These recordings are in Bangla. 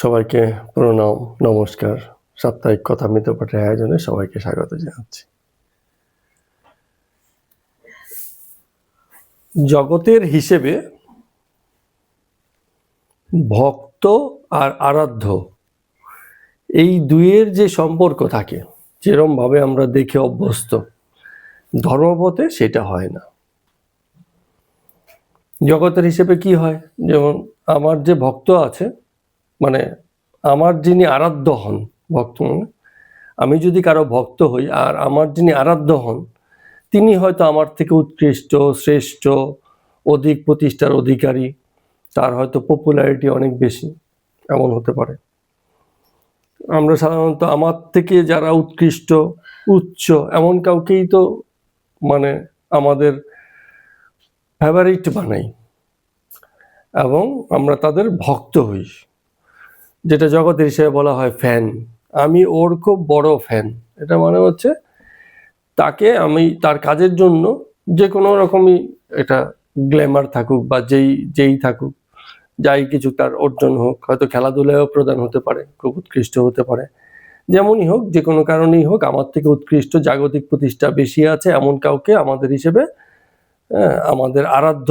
সবাইকে প্রণাম, নমস্কার। সাপ্তাহিক কথা মিতপাঠের আয়োজনে সবাইকে স্বাগত জানাচ্ছি। জগতের হিসেবে ভক্ত আর আরাধ্য এই দুইয়ের যে সম্পর্ক থাকে, যেরকম ভাবে আমরা দেখে অভ্যস্ত, ধর্মপথে সেটা হয় না। জগতের হিসেবে কি হয়, যেমন আমার যে ভক্ত আছে, মানে আমার যিনি আরাধ্য হন, ভক্ত মানে আমি যদি কারো ভক্ত হই আর আমার যিনি আরাধ্য হন তিনি হয়তো আমার থেকে উৎকৃষ্ট, শ্রেষ্ঠ, অধিক প্রতিষ্ঠার অধিকারী, তার হয়তো পপুলারিটি অনেক বেশি, এমন হতে পারে। আমরা সাধারণত আমার থেকে যারা উৎকৃষ্ট, উচ্চ, এমন কাউকেই তো মানে আমাদের ফেভারিট বানাই এবং আমরা তাদের ভক্ত হই, যেটা জগতের হিসেবে বলা হয় ফ্যান। আমি ওর খুব বড় ফ্যান, এটা মানে হচ্ছে তাকে আমি তার কাজের জন্য যে কোনো রকমই এটা গ্ল্যামার থাকুক বা যেই থাকুক, যাই কিছু তার অর্জন হোক, হয়তো খেলাধুলায়ও প্রদান হতে পারে, খুব উৎকৃষ্ট হতে পারে, যেমনই হোক, যে কোনো কারণেই হোক, আমার থেকে উৎকৃষ্ট, জাগতিক প্রতিষ্ঠা বেশি আছে এমন কাউকে আমাদের হিসেবে আমাদের আরাধ্য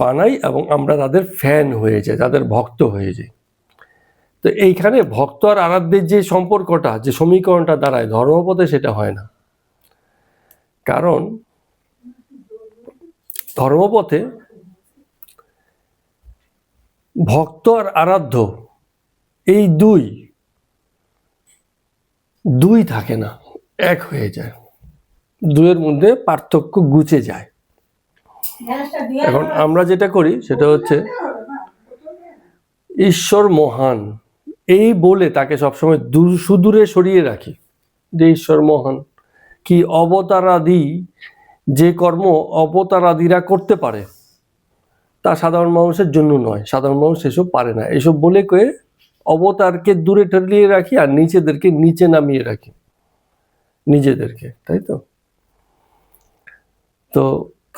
বানাই এবং আমরা তাদের ফ্যান হয়ে যাই, তাদের ভক্ত হয়ে যাই। তো এইখানে ভক্ত আর আরাধ্যের যে সম্পর্কটা, যে সমীকরণটা দাঁড়ায়, ধর্মপথে সেটা হয় না। কারণ ধর্মপথে ভক্ত আর আরাধ্য এই দুই থাকে না, এক হয়ে যায়, দুইয়ের মধ্যে পার্থক্য ঘুচে যায়। এখন আমরা যেটা করি সেটা হচ্ছে ঈশ্বর মহান এই বলে তাকে সবসময় সুদূরে সরিয়ে রাখি, যে ঈশ্বর মহান, কি অবতারাদি যে কর্ম অবতারাদিরা করতে পারে তা সাধারণ মানুষের জন্য নয়, সাধারণ মানুষ এসব পারে না, এসব বলে কয়ে অবতারকে দূরে ঠেলিয়ে রাখি আর নিচেদেরকে নিচে নামিয়ে রাখি, নিজেদেরকে, তাই তো? তো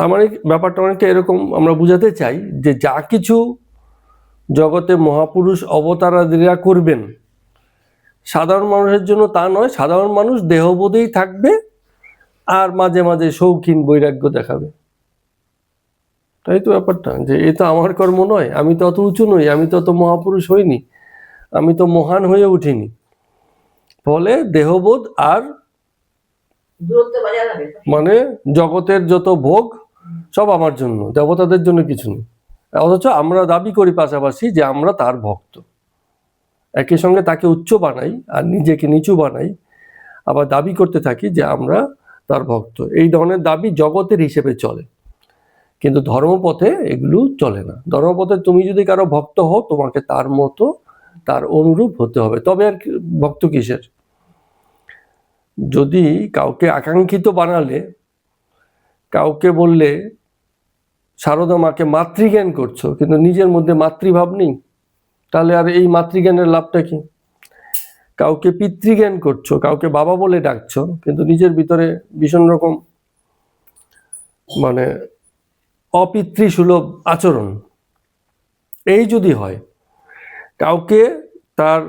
আমার ব্যাপারটা অনেকটা এরকম, আমরা বুঝাতে চাই যে যা কিছু জগতে মহাপুরুষ অবতারাদিরা করবেন সাধারণ মানুষের জন্য তা নয়, সাধারণ মানুষ দেহবোধেই থাকবে আর মাঝে মাঝে শৌখিন বৈরাগ্য দেখাবে, তাই তো ব্যাপারটা, যে এ তো আমার কর্ম নয়, আমি তো অত উঁচু নই, আমি তো অত মহাপুরুষ হইনি, আমি তো মহান হয়ে উঠিনি, ফলে দেহবোধ আর মানে জগতের যত ভোগ সব আমার জন্য, দেবতাদের জন্য কিছু নেই। অথচ আমরা দাবি করি পাশাপাশি যে আমরা তার ভক্ত, একই সঙ্গে তাকে উচ্চ বানাই আর নিজেকে নিচু বানাই, আবার দাবি করতে থাকি যে আমরা তার ভক্ত। এই ধরনের দাবি জগতের হিসেবে চলে, কিন্তু ধর্মপথে এগুলো চলে না। ধর্মপথে তুমি যদি কারো ভক্ত হও তোমাকে তার মতো, তার অনুরূপ হতে হবে, তবে আর ভক্ত কিসের? যদি কাউকে আকাঙ্ক্ষিত বানালে, কাউকে বললে সারদা মাকে মাতৃজ্ঞান করছো কিন্তু নিজের মধ্যে মাতৃভাব নেই, তাহলে আর এই মাতৃজ্ঞানের লাভটা কি? কাউকে পিতৃজ্ঞান করছো, কাউকে বাবা বলে ডাকছো কিন্তু নিজের ভিতরে ভীষণ রকম মানে অপিতৃসুলভ আচরণ, এই যদি হয়, কাউকে তার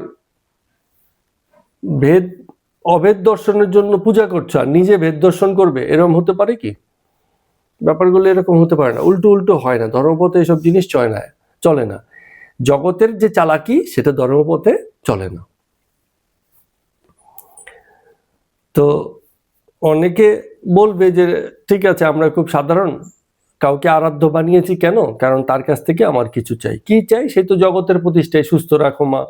অভেদ দর্শনের জন্য পূজা করছো আর নিজে ভেদ দর্শন করবে, এরকম হতে পারে কি? ব্যাপারগুলো এরকম হতে পারে না, উল্টো হয় না। ধর্মপথে এসব জিনিস চলে না। জগতের যে চালাকি সেটা ধর্মপথে চলে না। তো অনেকে বলবে যে ঠিক আছে, আমরা খুব সাধারণ, কাউকে আরাধ্য বানিয়েছি কেন? কারণ তার কাছ থেকে আমার কিছু চাই। কি চাই? সে তো জগতের প্রতিষ্ঠায়, সুস্থ রাখো মা,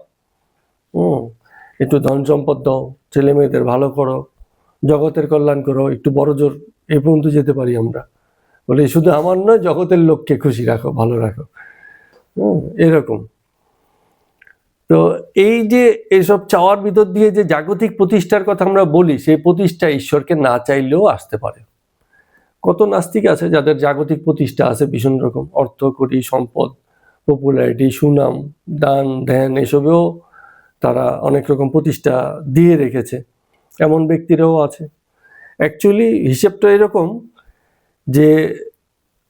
একটু ধন সম্পদ দাও, ছেলে মেয়েদের ভালো করো, জগতের কল্যাণ করো, একটু বড় জোর এ পর্যন্ত যেতে পারি আমরা, বলে শুধু আমার নয় জগতের লোককে খুশি রাখো, ভালো রাখো, এরকম। তো এই যে এসব চাওয়ার ভিতর দিয়ে যে জাগতিক প্রতিষ্ঠার কথা আমরা বলি, সেই প্রতিষ্ঠা ঈশ্বরকে না চাইলেও আসতে পারে। কত নাস্তিক আছে যাদের জাগতিক প্রতিষ্ঠা আছে ভীষণ রকম, অর্থ, কোটি, সম্পদ, পপুলারিটি, সুনাম, দান ধ্যান, এসবেও তারা অনেক রকম প্রতিষ্ঠা দিয়ে রেখেছে, এমন ব্যক্তিরাও আছে। অ্যাকচুয়ালি হিসেবটা এরকম যে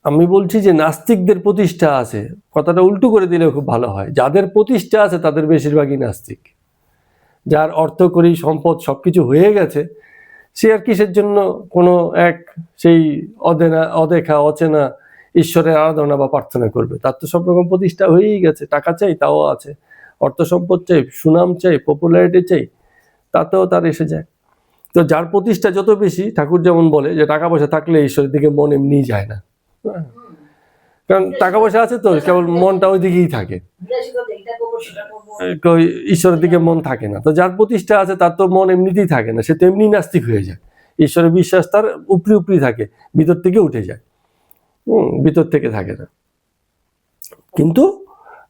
আমি বলছি যে নাস্তিকদের প্রতিষ্ঠা আছে, কথাটা উল্টো করে দিলে খুব ভালো হয়। যাদের প্রতিষ্ঠা আছে তাদের বেশিরভাগই নাস্তিক। যার অর্থকরী সম্পদ সবকিছু হয়ে গেছে, সে আর কিসের জন্য কোনো এক সেই অদেখা অচেনা ঈশ্বরের আরাধনা বা প্রার্থনা করবে? তার তো সব রকম প্রতিষ্ঠা হয়েই গেছে। টাকা চাই, তাও আছে। অর্থ সম্পদ চাই, সুনাম চাই, পপুলারিটি চাই, তাতেও তার এসে যায়। তো যার প্রতিষ্ঠা যত বেশি, ঠাকুর যেমন বলে যে টাকা পয়সা থাকলে ঈশ্বরের দিকে মন এমনি যায় না। কারণ টাকা পয়সা আছে তো কেবল মনটা ওই দিকেই থাকে, ঈশ্বরের দিকে মন থাকে না। তো যার প্রতিষ্ঠা আছে তার তো মন এমনিতেই থাকে না, সে তো এমনি নাস্তিক হয়ে যায়। ঈশ্বরের বিশ্বাস তার উপরি উপরি থাকে, ভিতর থেকে উঠে যায়, ভিতর থেকে থাকে না। কিন্তু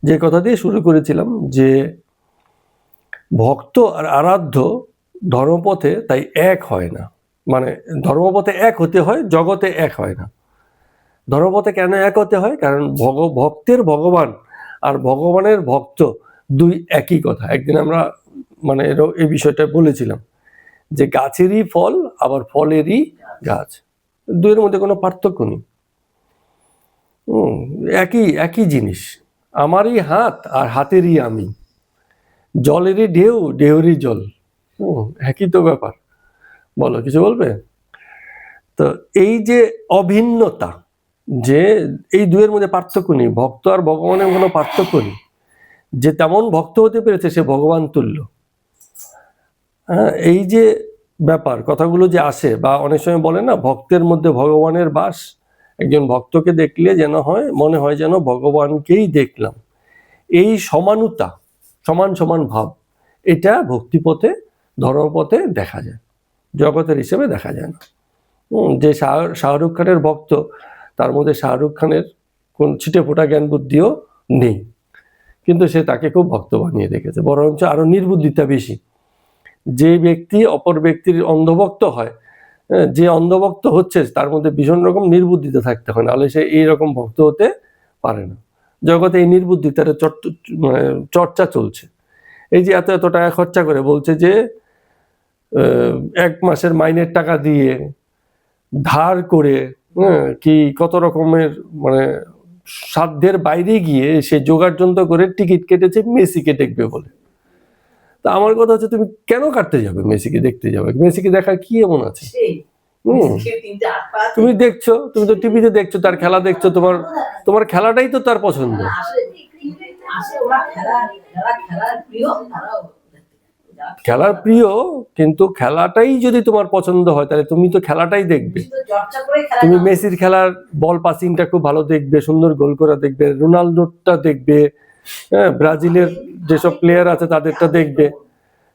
যে কথা দিয়ে শুরু করেছিলাম যে ভক্ত আর আরাধ্য ধর্মপথে তাই এক হয় না। মানে ধর্মপথে এক হতে হয়, জগতে এক হয় না। ধর্মপথে কেন এক হতে হয়? কারণ ভক্তের ভগবান আর ভগবানের ভক্ত দুই একই কথা। একদিন আমরা মানে এই বিষয়টা বলেছিলাম যে গাছেরই ফল আবার ফলেরই গাছ, দুইয়ের মধ্যে কোনো পার্থক্য নেই। একই জিনিস। আমারই হাত আর হাতেরই আমি, জলেরই ঢেউ ঢেউরই জল, একই তো ব্যাপার। বলো, কিছু বলবে? তো এই যে অভিন্নতা, যে এই দুয়ের মধ্যে পার্থক্য নেই, ভক্ত আর ভগবানের কোনো পার্থক্য নেই। যে তেমন ভক্ত হতে পেরেছে সে ভগবান তুল্য। এই যে ব্যাপার, কথাগুলো যে আসে, বা অনেক সময় বলে না ভক্তের মধ্যে ভগবানের বাস। একজন ভক্তকে দেখলে যেন মনে হয় যেন ভগবানকেই দেখলাম। এই সমানুতা, সমান সমান ভাব, এটা ভক্তিপথে ধর্মপথে দেখা যায়, জগতের হিসেবে দেখা যায় না। যে শাহরুখ খানের ভক্ত, তার মধ্যে শাহরুখ খানের কোন ছিটে ফোটা জ্ঞান বুদ্ধিও নেই, কিন্তু সে তাকে খুব ভক্ত বানিয়ে রেখেছে। বরঞ্চ আরো নির্বুদ্ধিতা বেশি। যে ব্যক্তি অপর ব্যক্তির অন্ধভক্ত হয়, যে অন্ধভক্ত হচ্ছে তার মধ্যে ভীষণ রকম নির্বুদ্ধিতা থাকতে হয়, নাহলে সে এইরকম ভক্ত হতে পারে না। জগতে এই নির্বুদ্ধিতার চর্চা চলছে। এই যে এত এত টাকা খরচা করে বলছে যে 1 মাসের মাইনের টাকা দিয়ে ধার করে কি কত রকমের মানে সাধ্যের বাইরে গিয়ে সে জোগাড় যন্ত্র করে টিকিট কেটেছে মেসিকে দেখবে বলে। তা আমার কথা হচ্ছে, তুমি কেন কাটতে যাবে? মেসিকে দেখতে যাবে? মেসিকে দেখার কি এমন আছে? তুমি দেখছো, তুমি তো টিভিতে দেখছো, তার খেলা দেখছো, তোমার খেলাটাই তো তার পছন্দ। খেলার প্রিয়, কিন্তু খেলাটাই যদি তোমার পছন্দ হয় তাহলে তুমি তো খেলাটাই দেখবে। তুমি মেসির খেলার বল পাসিংটা খুব ভালো দেখবে, সুন্দর গোল করা দেখবে, রোনাল্ডোটা দেখবে, ব্রাজিলের যেসব প্লেয়ার আছে তাদেরটা দেখবে।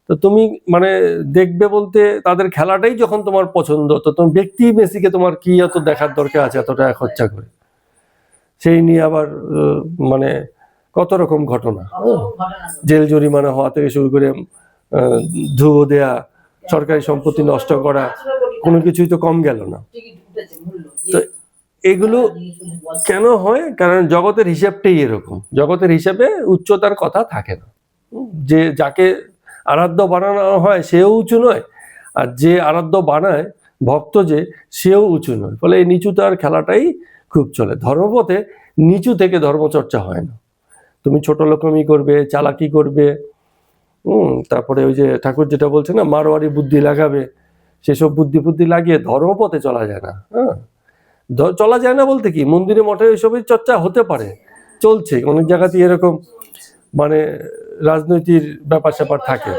তো তুমি মানে দেখবে বলতে তাদের খেলাটাই যখন তোমার পছন্দ, তো তুমি ব্যক্তি মেসিকে তোমার কি এত দেখার দরকার আছে এত টাকা খরচা করে? সেই নিয়ে আবার মানে কত রকম ঘটনা, জেল জরিমানা হওয়া থেকে শুরু করে ধুয়ো দেয়া, সরকারি সম্পত্তি নষ্ট করা, কোনো কিছুই তো কম গেল না। তো এগুলো কেন হয়? কারণ জগতের হিসাবটাই এরকম। জগতের হিসাবে উচ্চতার কথা থাকে না। যে যাকে আরাধ্য বানানো হয় সেও উঁচু নয়, আর যে আরাধ্য বানায় ভক্ত সেও উঁচু নয়। ফলে এই নিচুতার খেলাটাই খুব চলে। ধর্মপথে নিচু থেকে ধর্মচর্চা হয় না। তুমি ছোট লোকমি করবে, চালাকি করবে, তারপরে ওই যে ঠাকুর যেটা বলছে না, মারোয়ারি বুদ্ধি লাগাবে, সেসব বুদ্ধি লাগিয়ে ধর্মপথে চলা যায় না। চলা যায় না বলতে কি, মন্দিরে মঠে এইসবের চর্চা হতে পারে, চলছে অনেক জায়গাতেই এরকম, মানে রাজনৈতিক ব্যাপার স্যাপার থাকে,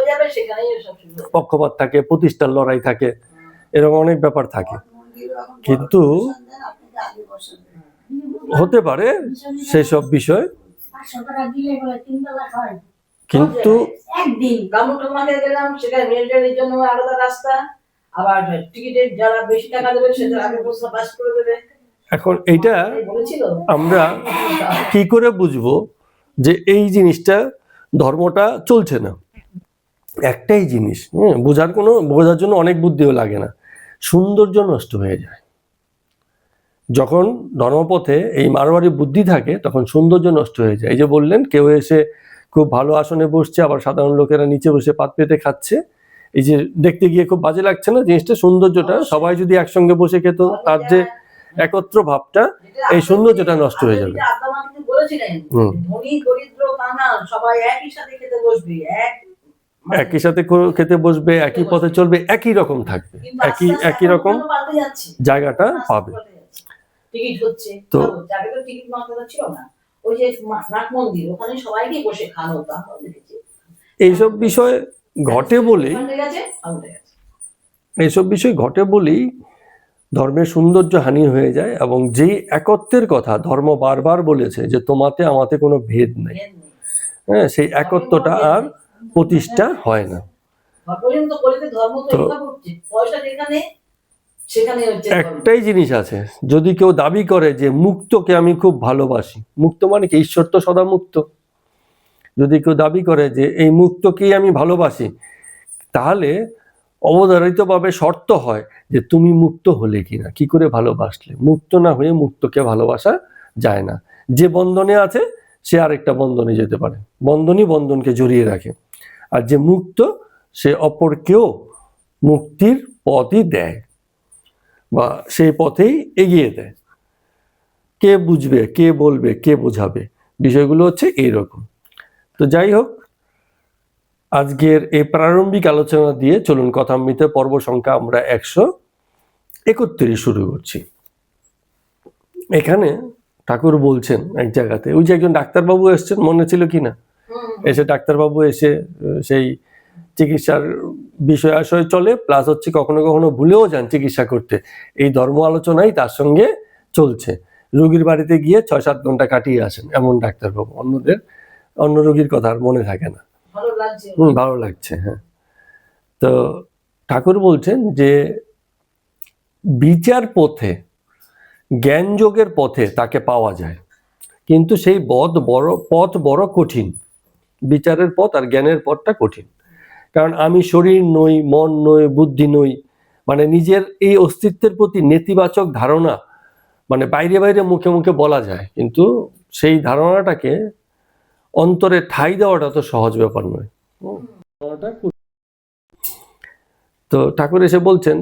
পক্ষপাত থাকে, প্রতিষ্ঠার লড়াই থাকে, এরকম অনেক ব্যাপার থাকে। কিন্তু হতে পারে সেসব বিষয়, কিন্তু এখন এইটা আমরা কি করে বুঝবো যে এই জিনিসটা ধর্মটা চলছে না? একটাই জিনিস, বোঝার জন্য অনেক বুদ্ধিও লাগে না, সৌন্দর্য নষ্ট হয়ে যায়। যখন ধর্মপথে এই মারোয়ারি বুদ্ধি থাকে তখন সৌন্দর্য নষ্ট হয়ে যায়। এই যে বললেন, কেউ এসে খুব ভালো আসনে বসছে, আবার সাধারণ লোকেরা নিচে বসে পাত পেতে খাচ্ছে, এই যে দেখতে গিয়ে খুব বাজে লাগছে না জিনিসটা? সৌন্দর্যটা, সবাই যদি একসঙ্গে বসে খেত, তার যে একত্র ভাবটা, এই সৌন্দর্যটা নষ্ট হয়ে যাবে। হুম, একই সাথে খেতে বসবে, একই পথে চলবে, একই রকম থাকবে, একই রকম জায়গাটা পাবে। তো এইসব বিষয় ঘটে বলেই ধর্মের সৌন্দর্য হানি হয়ে যায়, এবং যেই একত্বের কথা ধর্ম বারবার বলেছে যে তোমাতে আমাতে কোনো ভেদ নেই, হ্যাঁ, সেই একত্বটা আর প্রতিষ্ঠা হয় না। তো একটাই জিনিস আছে, যদি কেউ দাবি করে যে মুক্তকে আমি খুব ভালোবাসি, মুক্ত মানে কি, ঈশ্বর তো সদা মুক্ত, যদি কেউ দাবি করে যে এই মুক্তকেই আমি ভালোবাসি, তাহলে অবধারিতভাবে শর্ত হয় যে তুমি মুক্ত হলে কিনা, কি করে ভালোবাসলে। মুক্ত না হয়ে মুক্তকে ভালোবাসা যায় না। যে বন্ধনে আছে সে আরেকটা বন্ধনে যেতে পারে, বন্ধনই বন্ধনকে জড়িয়ে রাখে, আর যে মুক্ত সে অপরকেও মুক্তির পথই দেয় বা সেই পথেই এগিয়ে দেয়। কে বুঝবে, কে বলবে, কে বোঝাবে, বিষয়গুলো হচ্ছে এইরকম। তো যাই হোক, আজকের এই প্রারম্ভিক আলোচনা দিয়ে চলুন কথামৃতে পর্ব সংখ্যা আমরা 131 শুরু করছি। এখানে ঠাকুর বলছেন এক জায়গাতে, ওই যে একজন ডাক্তারবাবু এসছেন, মনে ছিল কিনা, এসে ডাক্তারবাবু এসে সেই চিকিৎসার বিষয় আশয় চলে, প্লাস হচ্ছে কখনো কখনো ভুলেও যান চিকিৎসা করতে, এই ধর্ম আলোচনাই তার সঙ্গে চলছে। রোগীর বাড়িতে গিয়ে 6-7 ঘন্টা কাটিয়ে আসেন এমন ডাক্তারবাবু, অন্য রোগীর কথা আর মনে থাকে না, ভালো লাগছে। হ্যাঁ, তো ঠাকুর বলছেন যে বিচার পথে, জ্ঞান যোগের পথে তাকে পাওয়া যায়, কিন্তু সেই পথ বড় কঠিন। বিচারের পথ আর জ্ঞানের পথটা কঠিন, কারণ আমি শরীর নই, মন নই, বুদ্ধি নই, মানে নিজের এই অস্তিত্বের প্রতি নেতিবাচক ধারণা, মানে বাইরে বাইরে মুখে মুখে বলা যায়, কিন্তু সেই ধারণাটাকে অন্তরে ঠাঁই দেওয়াটা তো সহজ ব্যাপার নয়। তো ঠাকুর এসে বলছেন,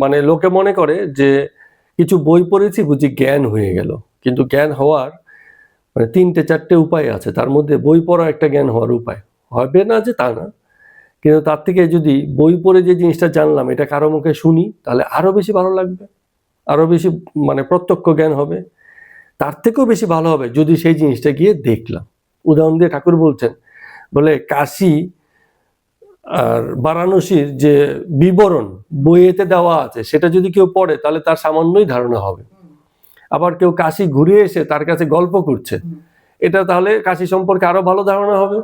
মানে লোকে মনে করে যে কিছু বই পড়েছি বুঝি জ্ঞান হয়ে গেল, কিন্তু জ্ঞান হওয়ার মানে 3-4টে উপায় আছে, তার মধ্যে বই পড়া একটা জ্ঞান হওয়ার উপায়, হবে না যে তা না, কিন্তু তার থেকে যদি বই পড়ে যে জিনিসটা জানলাম এটা কারো মুখে শুনি, তাহলে আরো বেশি ভালো লাগবে, আরো বেশি মানে প্রত্যক্ষ জ্ঞান হবে। তার থেকেও বেশি ভালো হবে যদি সেই জিনিসটা গিয়ে দেখলাম। উদাহরণ দিয়ে ঠাকুর বলছেন, বলে কাশী আর বারাণসীর যে বিবরণ বইয়েতে দেওয়া আছে সেটা যদি কেউ পড়ে তাহলে তার সামান্যই ধারণা হবে। আবার কেউ কাশী ঘুরে এসে তার কাছে গল্প করছে, এটা তাহলে কাশী সম্পর্কে আরো ভালো ধারণা হবে।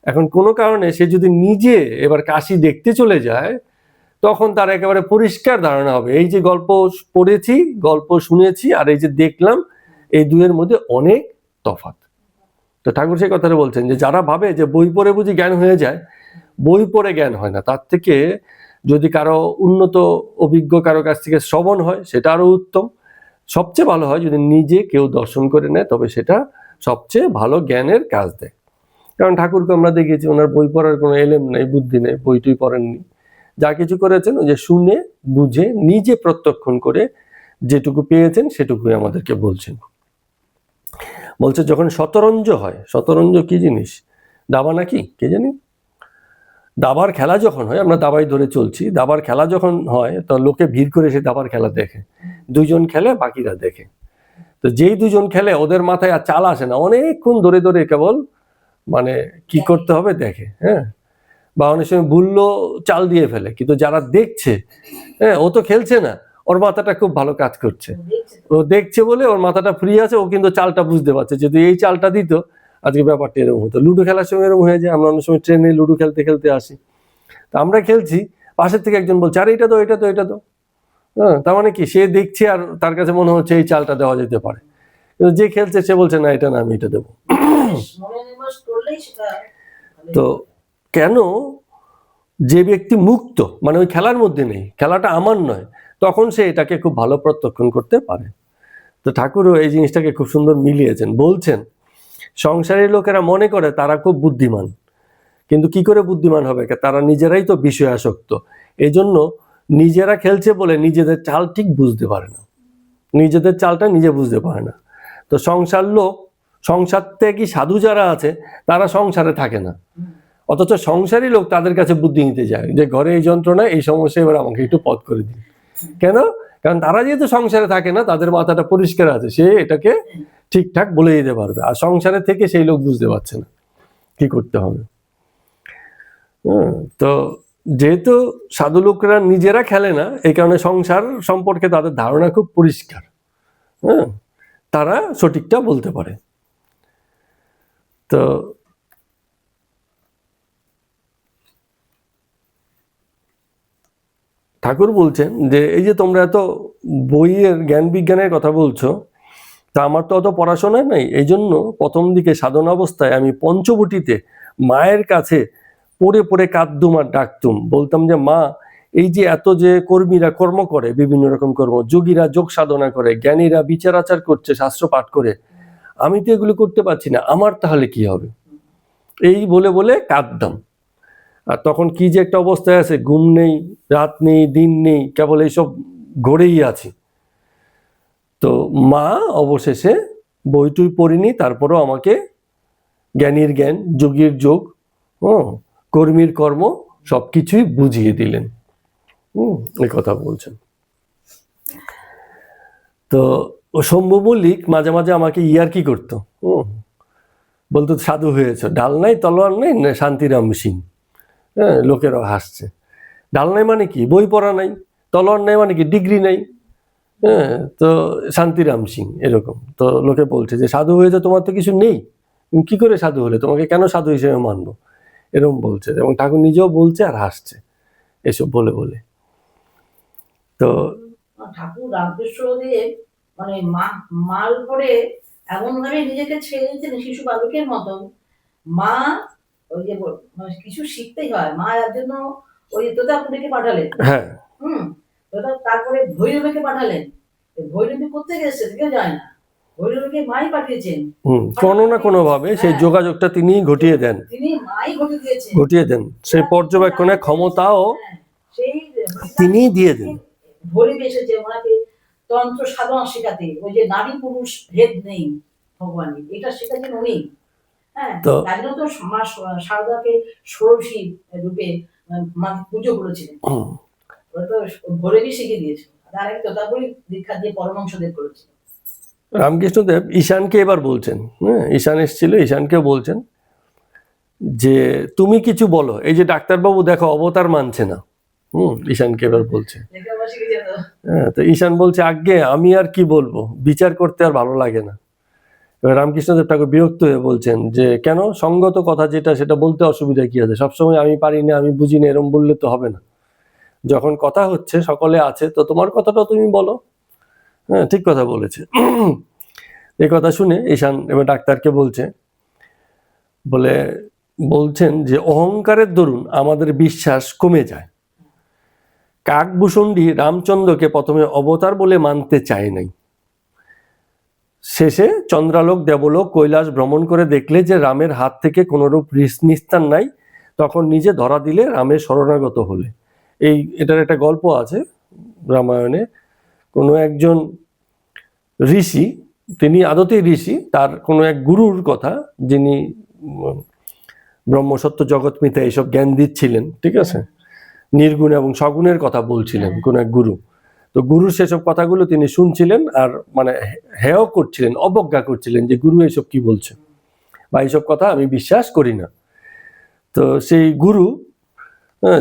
এখন কোনো কারণে সে যদি নিজে এবার কাশী দেখতে চলে যায়, তখন তার একেবারে পরিষ্কার ধারণা হবে, এই যে গল্প পড়েছি, গল্প শুনেছি, আর এই যে দেখলাম, এই দুয়ের মধ্যে অনেক তফাৎ। তো ঠাকুর সেই কথাটা বলছেন যে যারা ভাবে যে বই পড়ে বুঝি জ্ঞান হয়ে যায়, বই পড়ে জ্ঞান হয় না। তার থেকে যদি কারো উন্নত অভিজ্ঞ কারো কাছ থেকে শ্রবণ হয় সেটা আরো উত্তম। সবচেয়ে ভালো হয় যদি নিজে কেউ দর্শন করে নেয়, তবে সেটা সবচেয়ে ভালো জ্ঞানের কাজ দেয়। কারণ ঠাকুরকে আমরা দেখেছি ওনার বই পড়ার কোনো এলেম নেই, বুদ্ধি নেই, বইটুই পড়েননি, যা কিছু করেছেন ওই যে শুনে বুঝে নিজে প্রত্যক্ষণ করে যেটুকু পেয়েছেন সেটুকুই আমাদেরকে বলছেন। বলছে যখন শতরঞ্জ হয়, শতরঞ্জ কি জিনিস, দাবা নাকি কে জানি, দাবার খেলা যখন হয়, আমরা দাবাই ধরে চলছি, দাবার খেলা যখন হয় তো লোকে ভিড় করে সে দাবার খেলা দেখে, দুইজন খেলে বাকিরা দেখে। তো যেই দুজন খেলে ওদের মাথায় আর চাল আসে না, অনেকক্ষণ ধরে ধরে কেবল মানে কি করতে হবে দেখে, হ্যাঁ, বা অনেক সময় ভুললো চাল দিয়ে ফেলে, কিন্তু যারা দেখছে, হ্যাঁ, ও তো খেলছে না, ওর মাথাটা খুব ভালো কাজ করছে, ও দেখছে বলে ওর মাথাটা ফ্রি আছে, ও কিন্তু চালটা বুঝতে পারছে, যদি এই চালটা দিত আজকে ব্যাপারটা এরকম হতো। লুডো খেলার সময় এরকম হয়ে যায়, আমরা অনেক সময় ট্রেনে লুডো খেলতে খেলতে আসি, তো আমরা খেলছি, পাশের থেকে একজন বলছে আরে এটা তো এটা তো এটা তো, হ্যাঁ, তার মানে কি সে দেখছে আর তার কাছে মনে হচ্ছে এই চালটা দেওয়া যেতে পারে, কিন্তু যে খেলছে সে বলছে না এটা না, আমি এটা দেবো। তো কেন যে ব্যক্তি মুক্ত, মানে ওই খেলার মধ্যে নেই, খেলাটা আমার নয়, তখন সে এটাকে খুব ভালো প্রত্যক্ষণ করতে পারে। তো ঠাকুরও এই জিনিসটাকে খুব সুন্দর মিলিয়েছেন, বলছেন সংসারের লোকেরা মনে করে তারা খুব বুদ্ধিমান, কিন্তু কি করে বুদ্ধিমান হবে, তারা নিজেরাই তো বিষয় আসক্ত, এই জন্য নিজেরা খেলছে বলে নিজেদের চাল ঠিক বুঝতে পারে না। নিজেদের চালটা নিজে বুঝতে পারে না। তো সংসার লোক, সংসার থেকে সাধু যারা আছে তারা সংসারে থাকে না, অথচ সংসারী লোক তাদের কাছে বুদ্ধি নিতে যায় যে ঘরে এই যন্ত্রণা, এই সমস্যা, এবার আমাকে একটু পথ করে দিন। কেন? কারণ তারা যেহেতু সংসারে থাকে না, তাদের মাথাটা পরিষ্কার আছে, সে এটাকে ঠিকঠাক বলে দিতে পারবে। আর সংসারে থেকে সেই লোক বুঝতে পারছে না কি করতে হবে। তো যেহেতু সাধু লোকেরা নিজেরা খেলে না, এই কারণে সংসার সম্পর্কে তাদের ধারণা খুব পরিষ্কার। তারা সঠিকটা বলতে পারে। তো ঠাকুর বলছেন যে এই যে তোমরা এত বইয়ের জ্ঞান বিজ্ঞানের কথা বলছো, তা আমার তো অত পড়াশোনা নাই, এই জন্য প্রথম দিকে সাধনা অবস্থায় আমি পঞ্চবটিতে মায়ের কাছে পড়ে পড়ে কাঁদতুম আর ডাকতুম, বলতাম যে মা, এই যে এত যে কর্মীরা কর্ম করে, বিভিন্ন রকম কর্ম, যোগীরা যোগ সাধনা করে, জ্ঞানীরা বিচার আচার করছে, শাস্ত্র পাঠ করে, আমি তো এগুলো করতে পারছি না, আমার তাহলে কি হবে? এই বলে বলে কাঁদতাম। আর তখন কি যে একটা অবস্থায় আছে, ঘুম নেই, রাত নেই, দিন নেই, কেবল এইসব ঘরেই আছি। তো মা অবশেষে বইটুই পড়িনি, তারপরও আমাকে জ্ঞানীর জ্ঞান, যোগীর যোগ, কর্মীর কর্ম সবকিছুই বুঝিয়ে দিলেন। এই কথা বলছেন। তো শম্ভু মল্লিক মাঝে মাঝে আমাকে ইয়ার্কি করতো, বলতো সাধু হয়েছ, ডাল নাই তলোয়ার নেই, শান্তিরাম সিং। লোকেরাও হাসছে। ডাল নাই মানে কি? বই পড়া নাই। তলোয়ার নাই মানে কি? ডিগ্রি নাই। তো শান্তিরাম সিং এরকম। তো লোকে বলছে যে সাধু হয়েছে, তোমার তো কিছু নেই, তুমি কি করে সাধু হলে? তোমাকে কেন সাধু হিসেবে মানবো? এরকম বলছে, এবং ঠাকুর নিজেও বলছে আর হাসছে এসব বলে বলে। তো ঠাকুর রামকৃষ্ণদেব মানে মার উপরে এমন ভাবে নিজেকে ছেড়ে দিতেন শিশু বালকের মতো। মা ওই যে কিছু শিখতেই হয়, মা এর জন্য ওই তোতাপুরীকে পাঠালেন। হ্যাঁ, তারপরে ভৈরবীকে পাঠালেন। ভৈরবী করতে গেছে কেউ যায় না, ভৈরবীকে মাই পাঠিয়েছেন। কোনো না কোনো ভাবে সেই যোগাযোগটা তিনি ঘটিয়ে দেন, তিনি মাই ঘটিয়ে দেন, সেই পর্যবেক্ষণের ক্ষমতাও তিনি দিয়ে দেন। ভৈরবী এসেছে ওনাকে তন্ত্র সাধনা শেখাতে, ওই যে নারী পুরুষ ভেদ নেই ভগবানের, এটা শেখাচ্ছেন উনি। হ্যাঁ, তাই জন্য তো শারদাকে ষোড়শী রূপে পুজো করেছিলেন। ভৈরবী শিখিয়ে দিয়েছিল, আর এক তোতাপুরী দীক্ষা দিয়ে পরমহংসদেব করেছিলেন। রামকৃষ্ণদেব ঈশানকে এবার বলছেন, ঈশান এসেছিল, ঈশানকেও বলছেন যে তুমি কিছু বলো, এই যে ডাক্তারবাবু দেখো অবতার মানছে না। ঈশানকে এবার বলছে। তো ঈশান বলছে আজ্ঞে আমি আর কি বলবো, বিচার করতে আর ভালো লাগে না। এবার রামকৃষ্ণদেব ঠাকুর বিরক্ত হয়ে বলছেন যে কেন, সঙ্গত কথা যেটা সেটা বলতে অসুবিধা কি আছে? সবসময় আমি পারি না, আমি বুঝি না, এরম বললে তো হবে না। যখন কথা হচ্ছে, সকলে আছে, তো তোমার কথাটাও তুমি বলো। হ্যাঁ, ঠিক কথা বলেছে। এই কথা শুনে ঈশান এবার ডাক্তারকে বলছেন যে অহংকারের দরুন আমাদের বিশ্বাস কমে যায়। কাকভূষণ্ডী রামচন্দ্রকে প্রথমে অবতার বলে মানতে চায় নাই, শেষে চন্দ্রালোক দেবলোক কৈলাস ভ্রমণ করে দেখলে যে রামের হাত থেকে কোনোরূপ নিস্তার নাই, তখন নিজে ধরা দিলে রামের শরণাগত হলে। এটার একটা গল্প আছে রামায়ণে। কোনো একজন ঋষি, তিনি আদতেই ঋষি, তার কোনো এক গুরুর কথা, যিনি ব্রহ্মসত্য জগৎ মিথ্যা এইসব জ্ঞান দিচ্ছিলেন, ঠিক আছে, নির্গুণ এবং সগুণের কথা বলছিলেন কোন এক গুরু। তো গুরুর সেসব কথাগুলো তিনি শুনছিলেন আর মানে হেয় করছিলেন, অবজ্ঞা করছিলেন যে গুরু এইসব কি বলছে, বা এইসব কথা আমি বিশ্বাস করি না। তো সেই গুরু,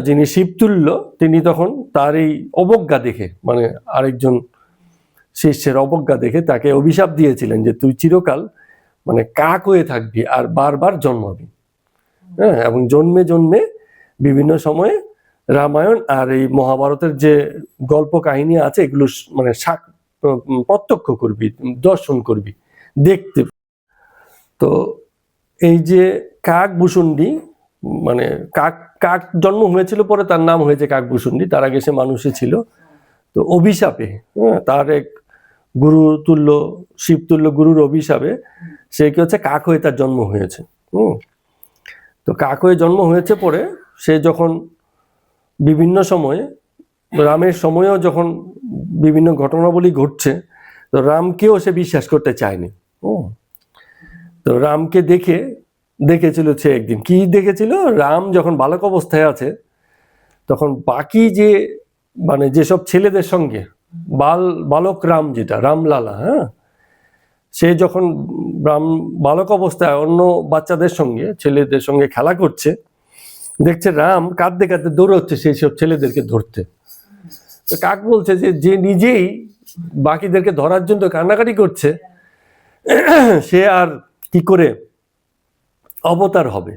যিনি শিবতুল্য, তিনি তখন তার এই অবজ্ঞা দেখে, মানে আরেকজন শিষ্যের অবজ্ঞা দেখে তাকে অভিশাপ দিয়েছিলেন যে তুই চিরকাল মানে কাক হয়ে থাকবি আর বারবার জন্মাবি। হ্যাঁ, এবং জন্মে জন্মে বিভিন্ন সময়ে রামায়ণ আর এই মহাভারতের যে গল্প কাহিনী আছে এগুলো মানে প্রত্যক্ষ করবি, দর্শন করবি, দেখতে। তো এই যে কাকভূষণ্ডী, মানে কাক জন্ম হয়েছিল, পরে তার নাম হয়েছে কাকভূষণ্ডী, তার আগে সে মানুষই ছিল। তো অভিশাপে, তার এক গুরু তুল্য, শিবতুল্য গুরুর অভিশাপে সে কি হচ্ছে, কাক হয়ে তার জন্ম হয়েছে। তো কাক হয়ে জন্ম হয়েছে, পরে সে যখন বিভিন্ন সময়ে, রামের সময়েও যখন বিভিন্ন ঘটনাবলী ঘটছে, তো রামকেও সে বিশ্বাস করতে চায়নি। তো রামকে দেখেছিল সে একদিন, কি দেখেছিল, রাম যখন বালক অবস্থায় আছে তখন বাকি যে মানে যেসব ছেলেদের সঙ্গে বালক রাম, যেটা রামলালা, হ্যাঁ, সে যখন বালক অবস্থায় অন্য বাচ্চাদের সঙ্গে ছেলেদের সঙ্গে খেলা করছে, দেখছে রাম কাঁদতে কাঁদতে দৌড়চ্ছে সেই সব ছেলেদেরকে ধরতে। তো কাক বলছে যে নিজেই বাকিদেরকে ধরার জন্য কান্নাকাটি করছে, সে আর কি করে অবতার হবে,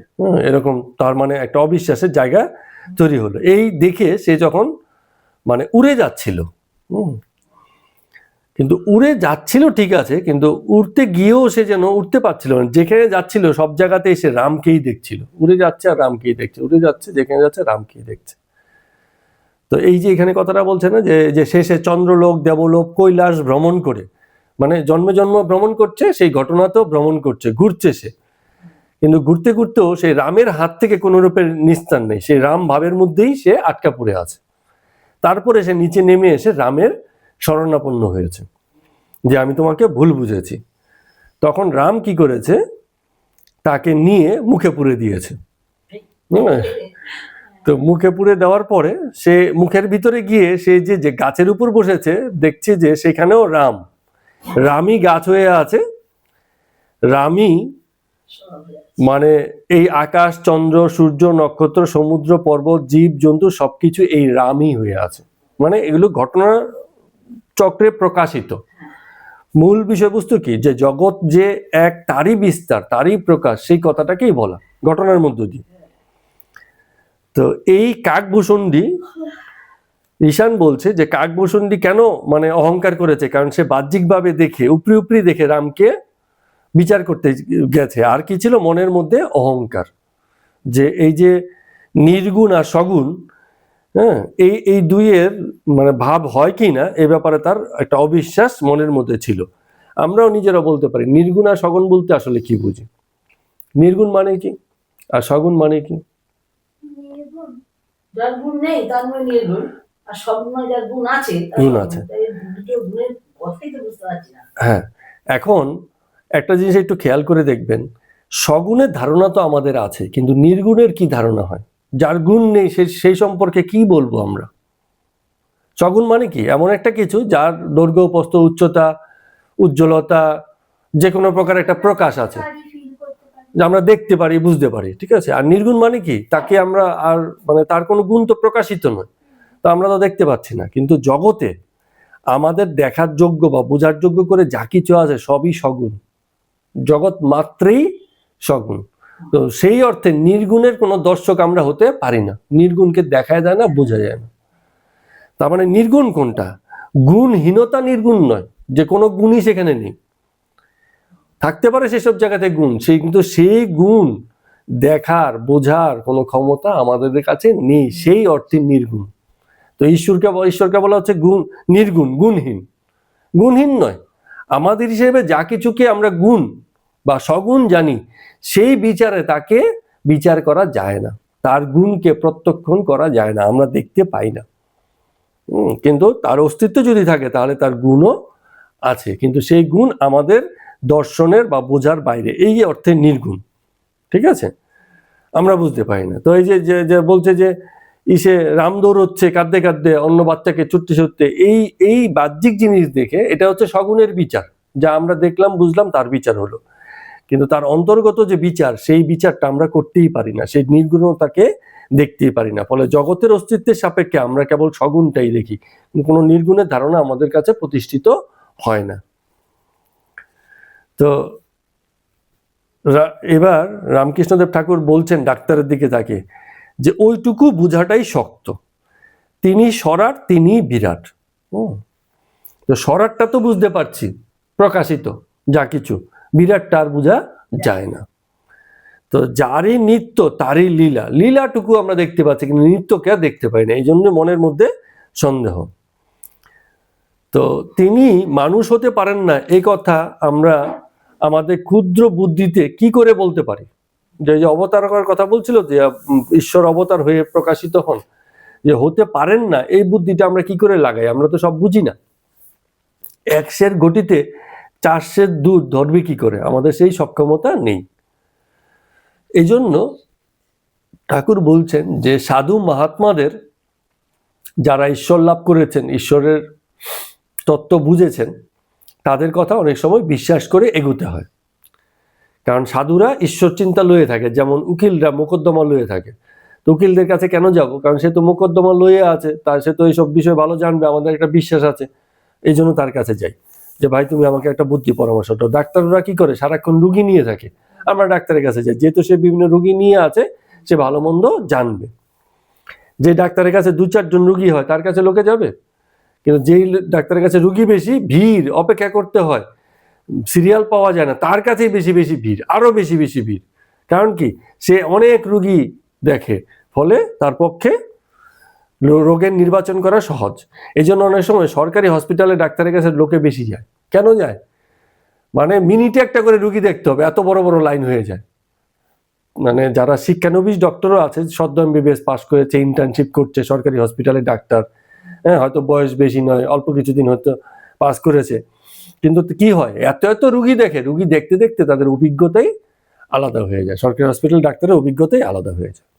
এরকম তার মানে একটা অবিশ্বাসের জায়গা তৈরি হলো। এই দেখে সে যখন মানে উড়ে যাচ্ছিল, কিন্তু উড়ে যাচ্ছিল ঠিক আছে, কিন্তু উড়তে গিয়েও সে যেন উঠতে পারছিল না। যেখানে যাচ্ছিল সব জায়গাতেই সে রামকেই দেখছিল, উড়ে যাচ্ছে আর রামকেই দেখছে, উড়ে যাচ্ছে যেখানে যাচ্ছে রামকেই দেখছে। তো এই যে এখানে কথাটা বলছে না যে শেষে চন্দ্রলোক দেবলোক কৈলাস ভ্রমণ করে, মানে জন্মে জন্ম ভ্রমণ করছে, সেই ঘটনাতেও ভ্রমণ করছে, ঘুরছে সে, কিন্তু ঘুরতে ঘুরতেও সেই রামের হাত থেকে কোনো রূপের নিস্তার নেই, সেই রাম ভাবের মধ্যেই সে আটকা পড়ে আছে। তারপরে সে নিচে নেমে এসে রামের শরণাপন্ন হয়েছে যে আমি তোমাকে ভুল বুঝেছি। তখন রাম কি করেছে, তাকে নিয়ে মুখে পুরে দিয়েছে। তো মুখে পুরে দেওয়ার পরে সে মুখের ভিতরে গিয়ে সে যে গাছের উপর বসেছে, দেখছে যে সেখানেও রামই গাছ হয়ে আছে, রামই মানে এই আকাশ চন্দ্র সূর্য নক্ষত্র সমুদ্র পর্বত জীব জন্তু সবকিছু এই রামই হয়ে আছে। মানে এগুলো ঘটনা চক্রে প্রকাশিত। মূল বিষয়বস্তু কি, যে জগৎ যে এক, তারই বিস্তার, তারই প্রকাশ, সেই কথাটাকেই বলা ঘটনার মধ্য দিয়ে। তো এই কাকভূষণ্ডী, ঈশান বলছে যে কাকভূষণ্ডী কেন মানে অহংকার করেছে, কারণ সে বাহ্যিকভাবে দেখে উপরি দেখে রামকে বিচার করতে গেছে। আর কি ছিল মনের মধ্যে অহংকার, যে এই যে নির্গুণ আর সগুণ, হ্যাঁ, এই দুইয়ের মানে ভাব হয় কি না এ ব্যাপারে তার একটা অবিশ্বাস মনের মধ্যে ছিল। আমরাও নিজেরা বলতে পারি নির্গুণ আর সগুণ বলতে আসলে কি বুঝি, নির্গুণ মানে কি আর সগুণ মানে কি? যার গুণ নেই তার মানে নির্গুণ, আর সগুণ যার গুণ আছে গুণ আছে। গুণের কথাই তো বুঝতে পারছি না। হ্যাঁ, এখন একটা জিনিস একটু খেয়াল করে দেখবেন, সগুণের ধারণা তো আমাদের আছে, কিন্তু নির্গুণের কি ধারণা হয়? যার গুণ নেই সেই সম্পর্কে কি বলবো আমরা? সগুণ মানে কি, এমন একটা কিছু যার দৈর্ঘ্য প্রস্থ উচ্চতা উজ্জ্বলতা যে কোনো প্রকার একটা প্রকাশ আছে, যে আমরা দেখতে পারি বুঝতে পারি, ঠিক আছে। আর নির্গুণ মানে কি, তাকে আমরা আর মানে তার কোনো গুণ তো প্রকাশিত নয়, তো আমরা তো দেখতে পাচ্ছি না। কিন্তু জগতে আমাদের দেখার যোগ্য বা বোঝার যোগ্য করে যা কিছু আছে সবই সগুণ, জগৎ মাত্রেই সগুণ। তো সেই অর্থে নির্গুণের কোনো দর্শক আমরা হতে পারি না, নির্গুণকে দেখা যায় না, বোঝা যায় না। তার মানে নির্গুণ কোনটা? গুণহীনতা নির্গুণ নয়, যে কোনো গুণই সেখানে নেই, থাকতে পারে সেসব জায়গাতে গুণ, কিন্তু সেই গুণ দেখার বোঝার কোনো ক্ষমতা আমাদের কাছে নেই, সেই অর্থে নির্গুণ। তো ঈশ্বরকে বলা হচ্ছে নির্গুণ, গুণহীন নয়। আমাদের হিসেবে যা কিছুকে আমরা গুণ বা সগুণ জানি, সেই বিচারে তাকে বিচার করা যায় না, তার গুণকে প্রত্যক্ষণ করা যায় না, আমরা দেখতে পাই না। কিন্তু তার অস্তিত্ব যদি থাকে তাহলে তার গুণও আছে, কিন্তু সেই গুণ আমাদের দর্শনের বা বোঝার বাইরে, এই অর্থে নির্গুণ, ঠিক আছে, আমরা বুঝতে পারি না। তো এই যে বলছে যে ইসে রাম দৌড়চ্ছে কাঁদতে কাঁদতে অন্য বাচ্চাকে ছুটতে, এই বাহ্যিক জিনিস দেখে এটা হচ্ছে সগুণের বিচার, যা আমরা দেখলাম বুঝলাম তার বিচার হলো। কিন্তু তার অন্তর্গত যে বিচার, সেই বিচারটা আমরা করতেই পারি না, সেই নির্গুণতাকে দেখতেই পারি না। ফলে জগতের অস্তিত্বের সাপেক্ষে আমরা কেবল সগুণটাই দেখি, কোনো নির্গুণের ধারণা আমাদের কাছে প্রতিষ্ঠিত হয় না। তো এবার রামকৃষ্ণদেব ঠাকুর বলছেন ডাক্তারের দিকে তাকে, যে ওইটুকু বোঝাটাই শক্ত, তিনি সরাট তিনি বিরাট। তো সরাটটা তো বুঝতে পারছি, প্রকাশিত যা কিছু, বিরাটটা আর বোঝা যায় না। তো যারই নিত্য তারই লীলাটুকু আমরা দেখতে পাচ্ছি, কিন্তু নিত্যকে আর দেখতে পাই না, এই জন্য মনের মধ্যে সন্দেহ। তো তিনি মানুষ হতে পারেন না, এই কথা আমরা আমাদের ক্ষুদ্র বুদ্ধিতে কি করে বলতে পারি? যে অবতার করার কথা বলছিল, যে ঈশ্বর অবতার হয়ে প্রকাশিত হন, যে হতে পারেন না, এই বুদ্ধিটা আমরা কি করে লাগাই? আমরা তো সব বুঝি না, 100 গতিতে 400 দুধ ধরবে কি করে? আমাদের সেই সক্ষমতা নেই। এই জন্য ঠাকুর বলছেন যে সাধু মহাত্মাদের, যারা ঈশ্বর লাভ করেছেন, ঈশ্বরের তত্ত্ব বুঝেছেন, তাদের কথা অনেক সময় বিশ্বাস করে এগোতে হয়। কারণ সাধুরা ঈশ্বর চিন্তা লয়ে থাকে, যেমন উকিলরা মোকদ্দমা লয়ে থাকে। তো উকিলদের কাছে কেন যাব? কারণ সে তো মোকদ্দমা লয়ে আছে, তার সে তো এইসব বিষয় ভালো জানবে, আমাদের একটা বিশ্বাস আছে, এই জন্য তার কাছে যাই যে ভাই তুমি আমাকে একটা বুদ্ধি পরামর্শ দাও। ডাক্তাররা কি করে? সারাক্ষণ রুগী নিয়ে থাকে, আমরা ডাক্তারের কাছে যাই, যেহেতু সে বিভিন্ন রুগী নিয়ে আছে, সে ভালো মন্দ জানবে। যে ডাক্তারের কাছে 2-4 জন রুগী হয়, তার কাছে লোকে যাবে? কিন্তু যেই ডাক্তারের কাছে রুগী বেশি, ভিড়, অপেক্ষা করতে হয়, সিরিয়াল পাওয়া যায় না, তার কাছেই বেশি বেশি ভিড়, আরো বেশি বেশি ভিড়। কারণ কি? সে অনেক রুগী দেখে, ফলে তার পক্ষে রোগের নির্বাচন করা সহজ। এই জন্য অনেক সময় সরকারি হসপিটালে ডাক্তারের কাছে লোকে বেশি যায়। কেন যায়? মানে মিনিটে একটা করে রুগী দেখতে হবে, এত বড় বড় লাইন হয়ে যায়। মানে যারা শিক্ষানবিশ ডক্টরও আছে, সদ্য MBBS পাস করেছে, ইন্টার্নশিপ করছে সরকারি হসপিটালে ডাক্তার, হ্যাঁ, হয়তো বয়স বেশি নয়, অল্প কিছুদিন হয়তো পাস করেছে, কিন্তু কি হয়, এত এত রুগী দেখে, রুগী দেখতে দেখতে তাদের অভিজ্ঞতাই আলাদা হয়ে যায়। সরকারি হসপিটাল ডাক্তারের অভিজ্ঞতাই আলাদা হয়ে যায়।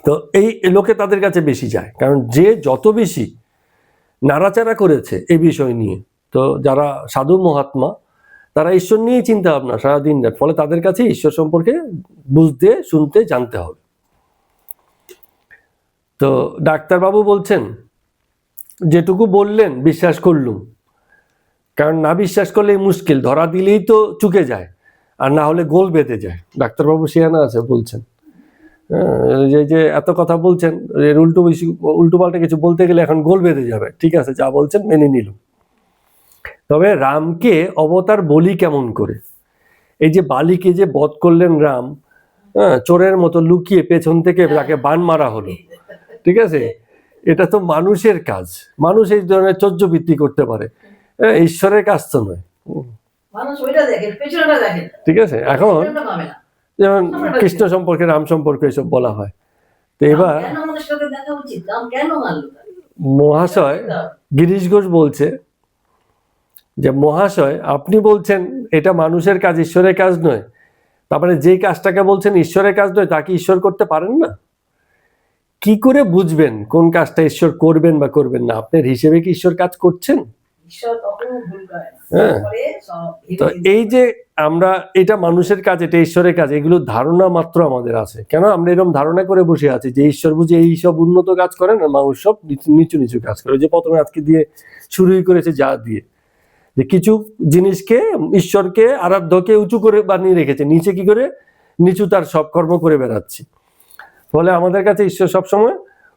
তো এই লোকে তাদের কাছে বেশি যায়, কারণ যে যত বেশি নাড়াচাড়া করেছে এই বিষয় নিয়ে। তো যারা সাধু মহাত্মা, তারা ঈশ্বর নিয়েই চিন্তা ভাবনা সারাদিন রাত, ফলে তাদের কাছে ঈশ্বর সম্পর্কে বুঝতে, শুনতে, জানতে হবে। তো ডাক্তারবাবু বলছেন যেটুকু বললেন বিশ্বাস করলুম, কারণ না বিশ্বাস করলেই মুশকিল, ধরা দিলেই তো চুকে যায়, আর না হলে গোল বেঁধে যায়। ডাক্তারবাবু শিয়ানা আছে, বলছেন যে এত কথা বলছেন, এর উল্টো পাল্টা কিছু বলতে গেলে এখন গোল বেঁধে যাবে। ঠিক আছে, যা বলছেন মেনে নিল। তবে রামকে অবতার বলি কেমন করে? এই যে বালিকে যে বধ করলেন রাম, চোরের মতো লুকিয়ে পেছন থেকে তাকে বান মারা হলো, ঠিক আছে, এটা তো মানুষের কাজ। মানুষ এই ধরনের চর্যবৃত্তি করতে পারে, ঈশ্বরের কাজ তো নয়। ঠিক আছে, এখন যেমন কৃষ্ণ সম্পর্কে, রাম সম্পর্কে এসব বলা হয়। তো এবার মহাশয় গিরিশ ঘোষ বলছে যে মহাশয় আপনি বলছেন এটা মানুষের কাজ, ঈশ্বরের কাজ নয়, তারপরে যেই কাজটাকে বলছেন ঈশ্বরের কাজ নয়, তাকে ঈশ্বর করতে পারেন না? কি করে বুঝবেন কোন কাজটা ঈশ্বর করবেন বা করবেন না? আপনার হিসেবে কি ঈশ্বর কাজ করছেন? হ্যাঁ, তো এই যে আমরা এটা মানুষের কাজ, এটা ঈশ্বরের কাজ, এগুলো ধারণা মাত্র আমাদের আছে। কেন আমরা এরকম ধারণা করে বসে আছি যে ঈশ্বর বুঝে এই সব উন্নত কাজ করেন আর মানুষ সব নিচু নিচু কাজ করে? যে প্রথমে আজকে দিয়ে শুরুই করেছে যা দিয়ে, যে কিছু জিনিসকে, ঈশ্বরকে, আরাধ্যকে উঁচু করে বানিয়ে রেখেছে, নিচে কি করে নিচু তার সব কর্ম করে বেড়াচ্ছি। ফলে আমাদের কাছে ঈশ্বর সবসময়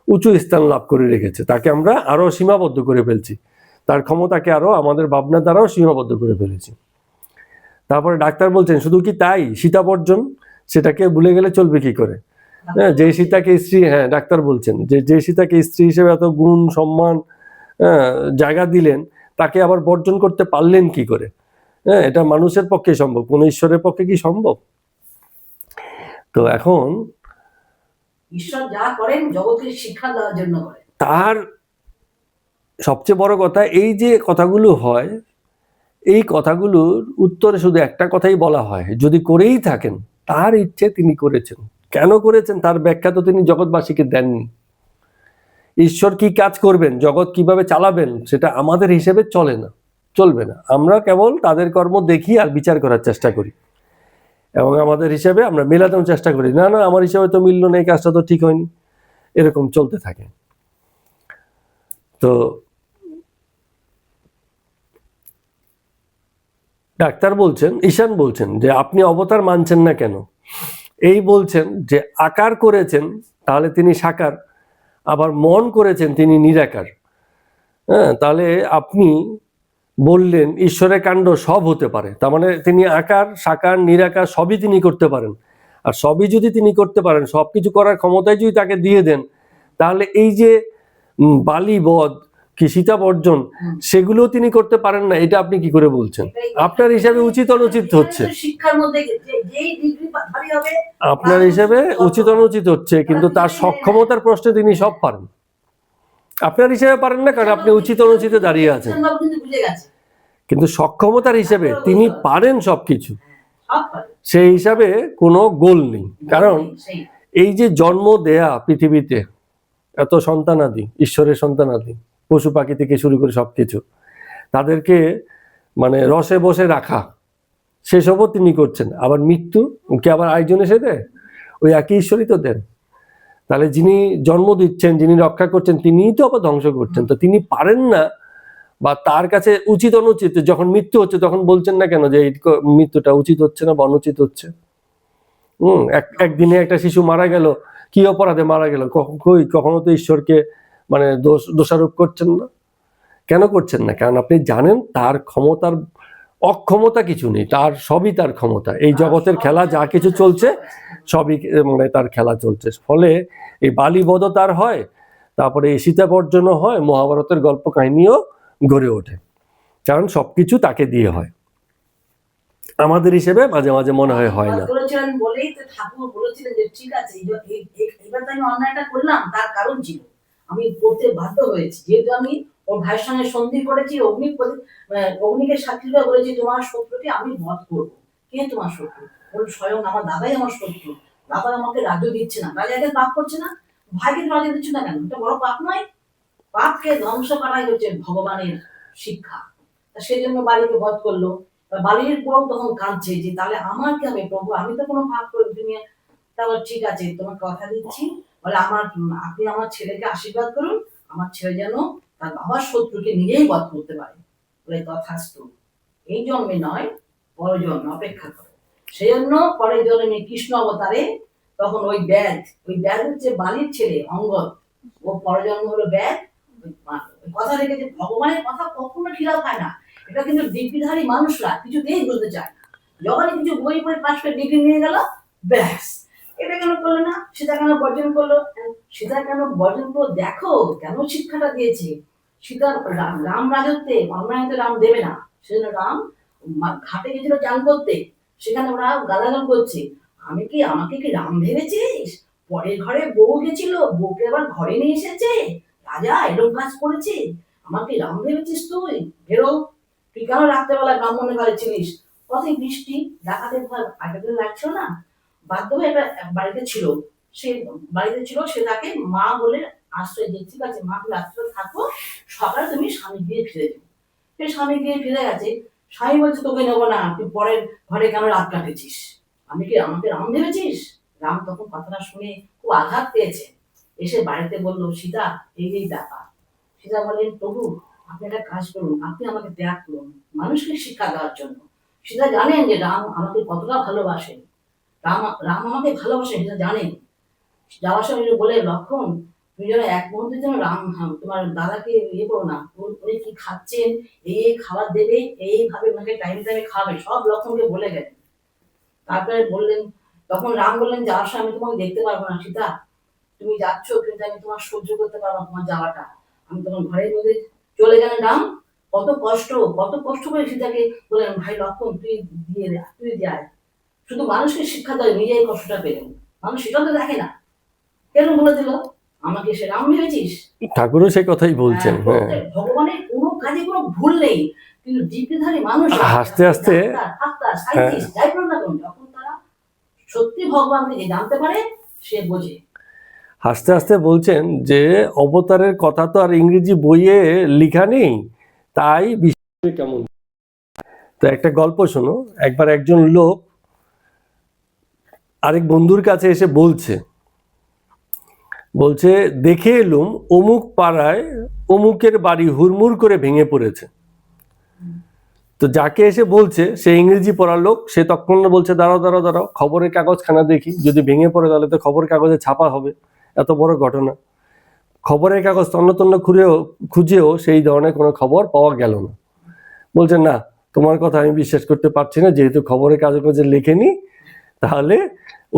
উঁচু স্থান লাভ করে রেখেছে, তাকে আমরা আরো সীমাবদ্ধ করে ফেলছি, তার ক্ষমতাকে আরো আমাদের ভাবনা দ্বারাও সীমাবদ্ধ করে ফেলেছি। তারপরে ডাক্তার বলছেন শুধু কি তাই, সীতা বর্জন, সেটাকে ভুলে গেলে চলবে কি করে? হ্যাঁ, যে সীতাকে স্ত্রী, হ্যাঁ ডাক্তার বলছেন যে সীতাকে স্ত্রী হিসেবে এত গুণ সম্মান জায়গা দিলেন, তাকে আবার বর্জন করতে পারলেন কি করে? হ্যাঁ, এটা মানুষের পক্ষে সম্ভব, কোন ঈশ্বরের পক্ষে কি সম্ভব? তো এখন ঈশ্বর যা করেন জগৎকে শিক্ষা দেওয়ার জন্য করেন। তার সবচেয়ে বড় কথা, এই যে কথাগুলো হয়, এই কথাগুলোর উত্তরে শুধু একটা কথাই বলা হয়, যদি করেই থাকেন তার ইচ্ছে তিনি করেছেন। কেন করেছেন তার ব্যাখ্যা তো তিনি জগৎবাসীকে দেননি। ঈশ্বর কি কাজ করবেন, জগৎ কিভাবে চালাবেন, সেটা আমাদের হিসেবে চলবে না। আমরা কেবল তাদের কর্ম দেখি আর বিচার করার চেষ্টা করি, এবং আমাদের হিসাবে আমরা মেলাতেও চেষ্টা করি, না না আমার হিসাবে তো মিলল না, এই কাজটা তো ঠিক হয়নি, এরকম চলতে থাকে। তো ডাক্তার বলছেন, ঈশান বলছেন যে আপনি অবতার মানছেন না কেন? এই বলছেন যে আকার করেছেন তাহলে তিনি সাকার, আবার মন করেছেন তিনি নিরাকার। হ্যাঁ, তাহলে আপনি বললেন ঈশ্বরের কাণ্ড সব হতে পারে, তার মানে তিনি আকার, সাকার, নিরাকার সবই তিনি করতে পারেন। আর সবই যদি তিনি করতে পারেন, সবকিছু করার ক্ষমতাই যদি তাকে দিয়ে দেন, তাহলে এই যে বালি বধ কি সীতা বর্জন, সেগুলো তিনি করতে পারেন না, এটা আপনি কি করে বলছেন? আপনার হিসাবে উচিত অনুচিত হচ্ছে, আপনার হিসাবে উচিত অনুচিত হচ্ছে, কিন্তু তার সক্ষমতার প্রশ্নে তিনি সব পারেন। আপনার হিসেবে পারেন না, কারণ আপনি উচিত অনুচিতে দাঁড়িয়ে আছেন, কৃষ্ণবাবু কিন্তু বুঝে গেছে কিন্তু সক্ষমতার হিসেবে তিনি পারেন সবকিছু, সব পারে। সেই হিসাবে কোনো গোল নেই। কারণ সেই এই যে জন্ম দেয়া পৃথিবীতে এত সন্তানাদি, ঈশ্বরের সন্তানাদি, পশু পাখি থেকে শুরু করে সবকিছু, তাদেরকে মানে রসে বসে রাখা, সেসবও তিনি করছেন। আবার মৃত্যু কে আবার আরেকজন এসে দেয়, ওই একই ঈশ্বরই তো দেন। তাহলে যিনি জন্ম দিচ্ছেন, যিনি রক্ষা করছেন, তিনিই তো আবার ধ্বংস করছেন। তো তিনি পারেন না, বা তার কাছে উচিত অনুচিত যখন মৃত্যু হচ্ছে তখন বলছেন না কেন যে এই মৃত্যুটা উচিত হচ্ছে না বা অনুচিত হচ্ছে? একদিনে একটা শিশু মারা গেল, কি অপরাধে মারা গেল? কখনো তো ঈশ্বরকে মানে দোষারোপ করছেন না। কেন করছেন না? কারণ আপনি জানেন তার ক্ষমতার অক্ষমতা কিছু নেই, তার সবই তার ক্ষমতা। এই জগতের খেলা যা কিছু চলছে সবই মানে তার খেলা চলছে। ফলে এই বালিবধ তার হয়, তারপরে এই সীতাবর্জনও হয়, মহাভারতের গল্প কাহিনীও গড়ে ওঠে, কারণ সবকিছু তাকে দিয়ে হয়। আমাদের হিসেবে মাঝে মাঝে মনে হয় না। করেছিলেন বলেই তো ঠাকুর বলেছিলেন যে ঠিক আছে এবার তো আমি অন্যায়টা করলাম, তার কারণ ছিল আমি করতে বাধ্য হয়েছি, যেহেতু আমি ওর ভাইয়ের সঙ্গে সন্ধি করেছি, অগ্নিকে সাক্ষী করে বলেছি তোমার শত্রুকে আমি বধ করবো। কে তোমার শত্রু? বল স্বয়ং আমার দাদাই আমার শত্রু। দাদা আমাকে রাজ্য দিচ্ছে না, রাজাকে পাপ করছে না, ভাইকে রাজ্য দিচ্ছে না কেন? এটা বড় পাপ নয়? পাপকে ধ্বংস করাই হচ্ছে ভগবানের শিক্ষা। সেই জন্য বালিকে বধ করলো। বালির বউ তখন কাঁদছে যে তাহলে আমার কি হবে প্রভু, আমি তো কোনো পাপ করে তুমি। তারপর ঠিক আছে তোমার কথা দিচ্ছি, বলে আপনি আমার ছেলেকে আশীর্বাদ করুন, আমার ছেলে যেন তার বাবার শত্রুকে নিজেই বধ করতে পারে। বলে তথাস্তু, এই জন্মে নয় পরের জন্মে অপেক্ষা করো। সেই জন্য পরের জন্মে কৃষ্ণ অবতারে তখন ওই ব্যাগ হচ্ছে বালির ছেলে অঙ্গদ, ও পরের জন্ম হলো ব্যাগ। কথা রেখেছে, ভগবানের কথা কখনো খিলাপ হয় না। এটা কিন্তু ডিগ্রিধারী মানুষরা কিছুতেই বুঝতে চায় না। যখনই কিছু বই পড়ে পাশ করে ডিগ্রি নিয়ে গেল, ব্যাস এটা কেন করলো না, সেটা কেন বর্জন করলো, সেটা কেন বর্জন করলো, দেখো কেন শিক্ষাটা দিয়েছে। সীতার রাম রাজত্বে অন্যায় রাম দেবে না, সেজন্য রাম ঘাটে গেছিল চান করতে, সেখানে ওরা গালাগাল করছে, আমাকে কি রাম ভেবেছিস? পরের ঘরে বউ গেছিল, বউকে আবার ঘরে নিয়ে এসেছে, রাজা এরকম কাজ করেছে, আমাকে রাম ভেবেছিস তুই? বেরো, তুই কেন রাত্রেবেলা ব্রাহ্মণের ঘরে ছিলিস? কতই বৃষ্টি, ডাকাতের ঘর আগের দিন লাগছিল না? বাধ্য হয়ে একটা বাড়িতে ছিল, সে তাকে মা বলে আশ্রয় দিয়ে, ঠিক আছে মা তুমি রাত্রে থাকো, সকালে তুমি স্বামী গিয়ে ফিরে যাও। সে স্বামী গিয়ে ফিরে গেছে, স্বামী বলছে তোকে নেবো না, তুই পরের ঘরে কেন রাত কাটেছিস, আমাকে রাম ভেবেছিস? রাম তখন কথাটা শুনে খুব আঘাত পেয়েছে, এসে বাড়িতে বললো সীতা এই ব্যাপার। সীতা বলেন প্রভু আপনি একটা কাজ করুন, আপনি আমাকে ত্যাগ করুন মানুষকে শিক্ষা দেওয়ার জন্য। সীতা জানেন যে রাম আমাকে কতটা ভালোবাসেন, রাম আমাকে ভালোবাসেন সেটা জানেন। যাওয়ার সময় বলে লক্ষণ তুমি যেন এক মুহূর্তের জন্য তোমার দাদাকে ইয়ে করো না, উনি কি খাচ্ছেন, এই খাবার দেবে, এইভাবে ওনাকে টাইমে খাওয়াবে, সব লক্ষণকে বলে গেলেন। তারপরে বললেন, তখন রাম বললেন যাওয়ার সময় আমি তোমাকে দেখতে পারবো না সীতা, তুমি যাচ্ছ কিন্তু আমি তোমার সহ্য করতে পারবো না তোমার যাওয়াটা। আমি তখন ঘরের মধ্যে চলে গেলেন রাম। কত কষ্ট করে সীতাকে বললেন ভাই লক্ষণ তুই দিয়ে শুধু মানুষকে শিক্ষা দেয়, নিজেই কষ্টটা পেলেন, মানুষ সেটা তো দেখে না, কেন বলে দিল আমাকে সে রাম ভেবেছিস? ঠাকুরও সেই কথাই বলছেন। ভগবানের কোনো কাজে কোনো ভুল নেই, কিন্তু ডিগ্রিধারী মানুষ আস্তে আস্তে যাই করুন না কেন, যখন তারা সত্যি ভগবানকে যে জানতে পারে সে বোঝে। আস্তে আস্তে বলছেন যে অবতারের কথা তো আর ইংরেজি বইয়ে লেখা নেই, তাই বিষয় কেমন। তো একটা গল্প শোনো। একবার একজন লোক আরেক বন্ধুর কাছে এসে বলছে দেখে এলুম অমুক পাড়ায় অমুকের বাড়ি হুড়মুড় করে ভেঙে পড়েছে। তো যাকে এসে বলছে সে ইংরেজি পড়ার লোক, সে তখন বলছে দাঁড়াও খবরের কাগজ খানা দেখি, যদি ভেঙে পড়ে তাহলে তো খবরের কাগজে ছাপা হবে, এত বড় ঘটনা। খবরের কাগজ তন্ন খুঁজেও সেই ধরনের কোনো খবর পাওয়া গেল না। বলছে না তোমার কথা আমি বিশ্বাস করতে পারছি না, যেহেতু খবরের কাগজে লেখেনি তাহলে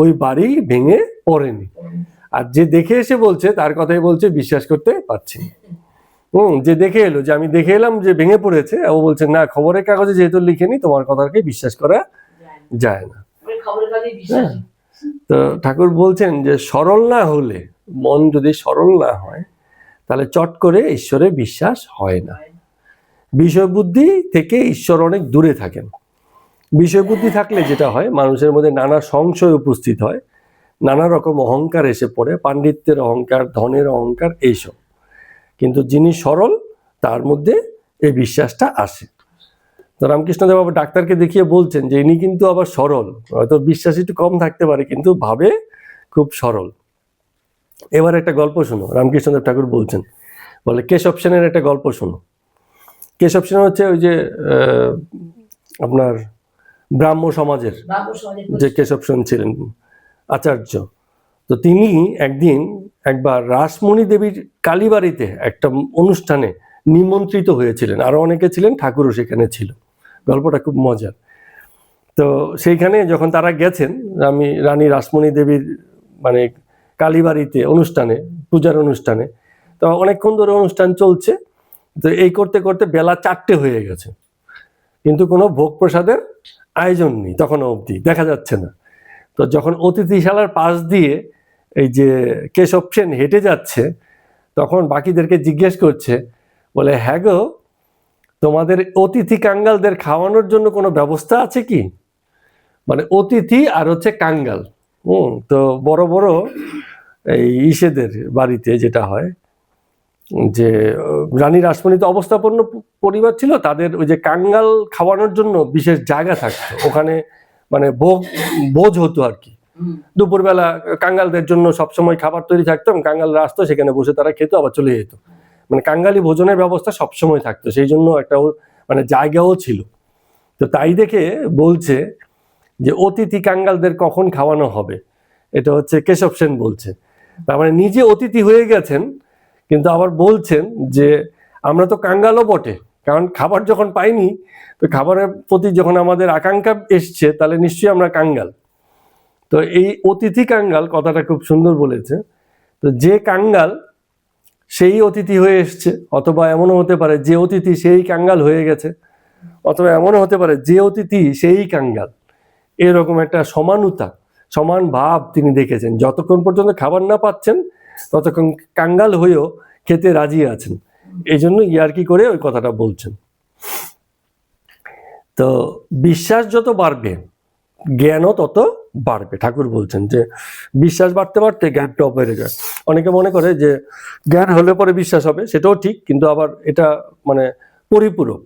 ওই বাড়ি ভেঙে পড়েনি। আর যে দেখে এসে বলছে তার কথাই বলছে বিশ্বাস করতে পারছি। যে দেখে এলো, যে আমি দেখে এলাম যে ভেঙে পড়েছে, ও বলছে না খবরের কাগজে যেহেতু লিখেনি তোমার কথাকে বিশ্বাস করা যায় না। তো ঠাকুর বলছেন যে সরল না হলে, মন যদি সরল না হয় তাহলে চট করে ঈশ্বরে বিশ্বাস হয় না। বিষয় বুদ্ধি থেকে ঈশ্বর অনেক দূরে থাকেন। বিষয় বুদ্ধি থাকলে যেটা হয়, মানুষের মধ্যে নানা সংশয় উপস্থিত হয়, নানা রকম অহংকার এসে পড়ে, পাণ্ডিত্যের অহংকার, ধনের অহংকার, এইসব। কিন্তু যিনি সরল তার মধ্যে এই বিশ্বাসটা আসে। তো রামকৃষ্ণদেব বাবা ডাক্তারকে দেখিয়ে বলছেন যে ইনি কিন্তু আবার সরল, হয়তো বিশ্বাস একটু কম থাকতে পারে কিন্তু ভাবে খুব সরল। এবার একটা গল্প শোনো, রামকৃষ্ণদেব ঠাকুর বলছেন, বলে কেশব সেনের একটা গল্প শোনো। কেশব সেন হচ্ছে ওই যে আপনার ব্রাহ্ম সমাজের যে কেশব সেন ছিলেন আচার্য। তো তিনি একবার রাসমণি দেবীর কালীবাড়িতে একটা অনুষ্ঠানে নিমন্ত্রিত হয়েছিলেন, আরো অনেকে ছিলেন, ঠাকুরও সেখানে ছিল। গল্পটা খুব মজার। তো সেইখানে যখন তারা গেছেন, রানী রাসমণি দেবীর মানে কালীবাড়িতে অনুষ্ঠানে, পূজার অনুষ্ঠানে, তো অনেকক্ষণ ধরে অনুষ্ঠান চলছে। তো এই করতে করতে বেলা 4টে হয়ে গেছে, কিন্তু কোনো ভোগ প্রসাদের আয়োজন নেই, তখনও অবধি দেখা যাচ্ছে না। তো যখন অতিথিশালার পাশ দিয়ে এই যে কেশব সেন হেঁটে যাচ্ছে, তখন বাকিদেরকে জিজ্ঞেস করছে, বলে হ্যাঁ গো, তোমাদের অতিথি কাঙ্গালদের খাওয়ানোর জন্য কোনো ব্যবস্থা আছে কি? মানে অতিথি আর হচ্ছে কাঙ্গাল। তো বড় বড় এই ইসেদের বাড়িতে যেটা হয়, যে রানী রাসমণি তো অবস্থাপন্ন পরিবার ছিল, তাদের ওই যে কাঙ্গাল খাওয়ানোর জন্য বিশেষ জায়গা থাকতো ওখানে, মানে ভোজ হতো আর কি। দুপুরবেলা কাঙ্গালদের জন্য সবসময় খাবার তৈরি থাকতো, কাঙ্গালরা আসতো, সেখানে বসে তারা খেতো, আবার চলে যেত। মানে কাঙ্গালি ভোজনের ব্যবস্থা সবসময় থাকতো, সেই জন্য একটা মানে জায়গাও ছিল। তো তাই দেখে বলছে যে অতিথি কাঙ্গালদের কখন খাওয়ানো হবে, এটা হচ্ছে কেশব সেন বলছে। তার মানে নিজে অতিথি হয়ে গেছেন, কিন্তু আবার বলছেন যে আমরা তো কাঙ্গালও বটে, কারণ খাবার যখন পাইনি, তো খাবারের প্রতি যখন আমাদের আকাঙ্ক্ষা এসছে, তাহলে নিশ্চয়ই আমরা কাঙ্গাল। তো এই অতিথি কাঙ্গাল কথাটা খুব সুন্দর বলেছে। তো যে কাঙ্গাল সেই অতিথি হয়ে এসছে, অথবা এমনও হতে পারে যে অতিথি সেই কাঙ্গাল হয়ে গেছে, অথবা এমনও হতে পারে যে অতিথি সেই কাঙ্গাল। এরকম একটা সমানুতা, সমান ভাব তিনি দেখেছেন। যতক্ষণ পর্যন্ত খাবার না পাচ্ছেন, ততক্ষণ কাঙ্গাল হয়েও খেতে রাজি আছেন। এই জন্য ইয়ার্কি করে ওই কথাটা বলছেন। তো বিশ্বাস যত বাড়বে, জ্ঞানও তত বাড়বে। ঠাকুর বলছেন যে বিশ্বাস বাড়তে বাড়তে জ্ঞানটাও বেড়ে যায়। অনেকে মনে করে যে জ্ঞান হলে পরে বিশ্বাস হবে, সেটাও ঠিক, কিন্তু আবার এটা মানে পরিপূরক।